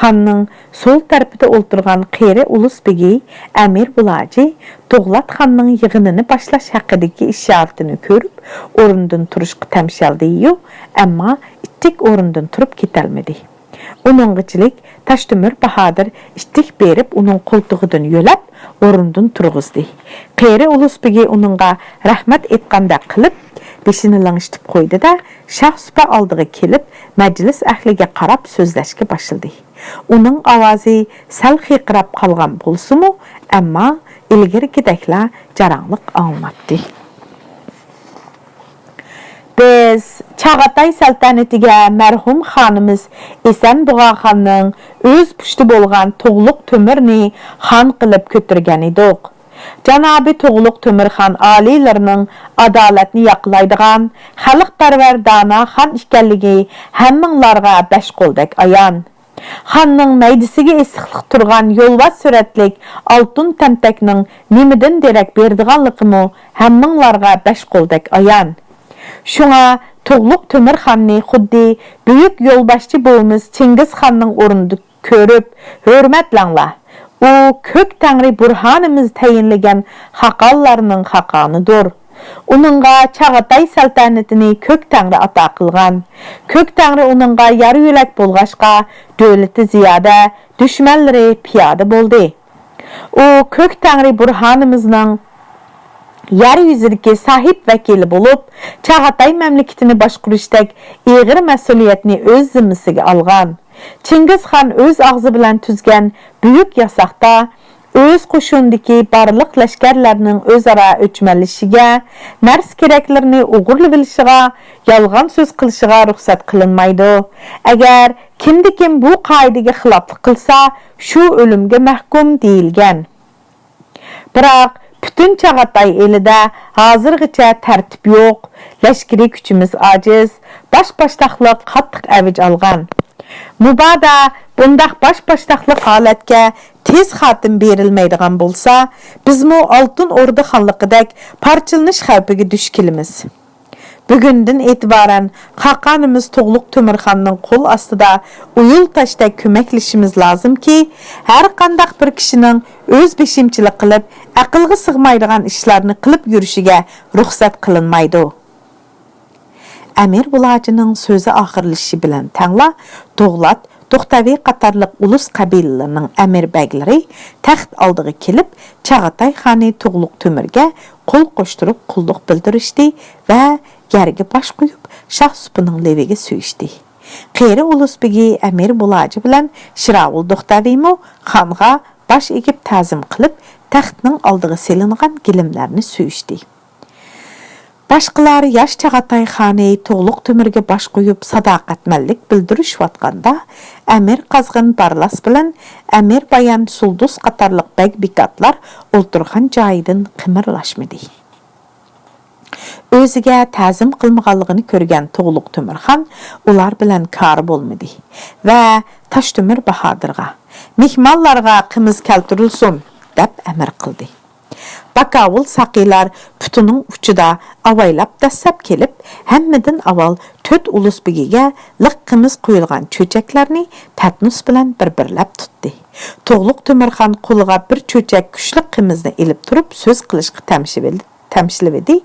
Xanның sol tərəfində oturğan qeyri ulus begi Əmir Bulacı Doğlat xanның yığınını başlaş haqqındakı işarətini görüb, orundan turuşqı təmşəldiyi, amma ittik orundan turub ketəlmədi. Onun qıçilik Taşdömür Bahadır ittik berib onun qoltuğudan yöləb, orundan turğuzdu. Qeyri ulus begi onunğa rəhmət etqanda qılıb, beşini langıştıb qoydu da şah supa aldığı kelib məclis əhliga qarab sözləşki başladı. Onun avazı sal xiqrab qalğan bolsumu, amma ilgirgidəklə caranlıq almadı. Biz Çağatay saltanatiga mərhum xanımız Esen Buğa xanның öz püştü bolğan Toğluq Tümürni xan qılıb kötürgən idik. Canabi Toğluq Tümür xan alilərinin adaletini yaqlaydigan, xalqparvar dana xan ikənligi həmminglarga beş qoldək ayan. Xanның мәйдісіге esiqliq turgan yolbas suratlik altın təmpəkning nimidən derek berdiganlıqımı həmminglarga beş qoldek ayan. Şuna Toğluq Tömür xanni xuddi büyük yolbaşçı boğumuz Çingiz xanның orundu körüp hürmetlangla. O kök tangri burhanımız tayinligen haqallarının haqanıdır. Onunğa Çağatay saltanatini kök tangri ata qılgan. Kök tangri onunğa yarı yölek bolğaşqa dövleti ziyada, düşmanları piyada boldu. O kök tangri burhanımızның yarı yüzüdeki sahip vekili bulup, Çağatay memleketini başquruşdak eğir məsuliyetini öz zimmisiga algan. Çingiz xan öz ağzı bilen tüzgen büyük yasaqda öz qoşundaki barlıq leşkerlerinin özara öçmelişiga, ners kereklerini uğurlu bilişiga, yalgan söz qilişiga ruxsat qilinmaydı. Eğer kimdi-kim bu qaydiga xilaflık qilsa, şu ölümge mahkum deyilgen. Biroq bütün Çağatay elide hazırgıça tertip yok, leşkeri küçümüz aciz, baş-baştaqlıq qattiq əvic algan. Mubada bundaq baş-baştaqlıq halatga tez xatim berilmeydigan bolsa, bizmo Altın Ordu xanlıqidek parçılınış xavfiga duch kelimiz. Bugünden etibaren Xaqanımız Toğluq Tömür xanның qol astıda uyul taşda kömeklişimiz lazım ki, her qandaq bir kişinin öz beşimçilik qilib, aqılga sığmaydigan işlerini qilib yürüşüge ruxsat qilinmaydı. Əmir Bulacının sözü axırlışı bilen tangla, Doğlat, Toxtavi qatarlıq ulus qabilələrinin əmir bəyləri təxt aldığı kelib, Çağatay xanı Toğluq Tömürge qol qoşturup qulluq bildirişdi və gərgi baş qoyub Şah Supunun levigi söyüşdi. Qeyri ulus bigi Əmir Bulacı bilen Şiravul Toxtavimo xanğa baş egib təzim qilib, təxtinin aldığı selinğan gilimlərini söyüşdi. Başqalar yaş Çağatay xanı Toğluq Tömürge baş qoyub sadaqatməllik bildirişvatqanda, Əmir Qazğın Barlas bilen Əmir Bayan Suldus qatarlıq bəg-bikatlar olturğan jayıdan qımırlaşmadı. Özüge təzim qılmağanlığını körgən Toğluq Tömür xan ular bilen karı bolmadı və Taştömür Bahadırğa, mihmallarga qimiz keltirilsin, dep əmir qıldı. Bakavul saqilar putunun uçuda avaylap dassap kelip, hemmeden aval töt ulus bigiga liq qimiz qoyulgan çöçeklerini Patnus bilen bir-birlap tutdu. Toğluq Tömür xan qoluğa bir çöçek küşlük qimizni elip turup söz qilishqi təmşilivedi.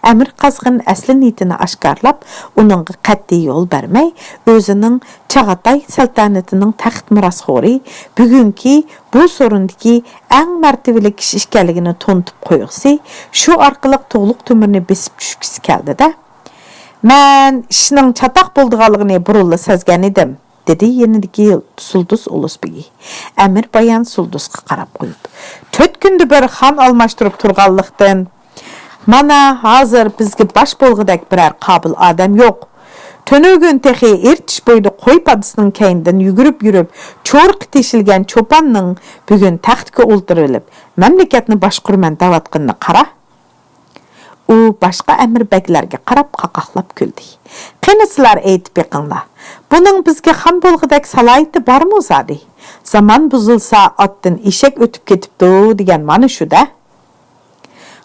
Əmir Qazğın əsli niyetini aşkarlap, onunğa qat'i yol vermey, özünün Çağatay saltanatının taxt mirasxori, bugünkü bu sorundaki en mərtebeli kişi işgəligini tonutup qoyuqsi, şu arqılıq Toğluq Tömürni besip düşkisi keldi de. Mən işinin çataq bolduğalığını burullu sezgen edim, dedi yenideki Suldus Ulusbegi. Əmir Bayan Suldusqa qarab qoyub. 4 gündü bir xan almaştırıp turğanlıqdan, mana hazır bizge baş bolğudak birer qabil adam yok. Tönögün texi ertiş boydu qoy padısının keyinden yugurub yürüp, çorqı teşilgen çopanның bugün taxtga o'ldirilib, memleketni başqurman davatqınını qara. O başqa əmir bəklərge qarab qaqaqlap güldü. Qenisilar eytib beqinla. Bunun bizge xan bolğudak salayeti bar mı zadi? Zaman buzulsa atdın eşek ötüp ketipdi degen manı şu da.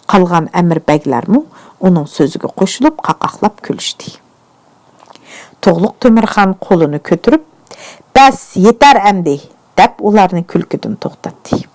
Qalğan əmir bəklərmi onun sözüge qoşulup qaqaqlap gülüşdü. Toğluq Tömür xan qolunu kötürüp, "Bəs yeter əmdi," dep ularını külküdün toxtatdı.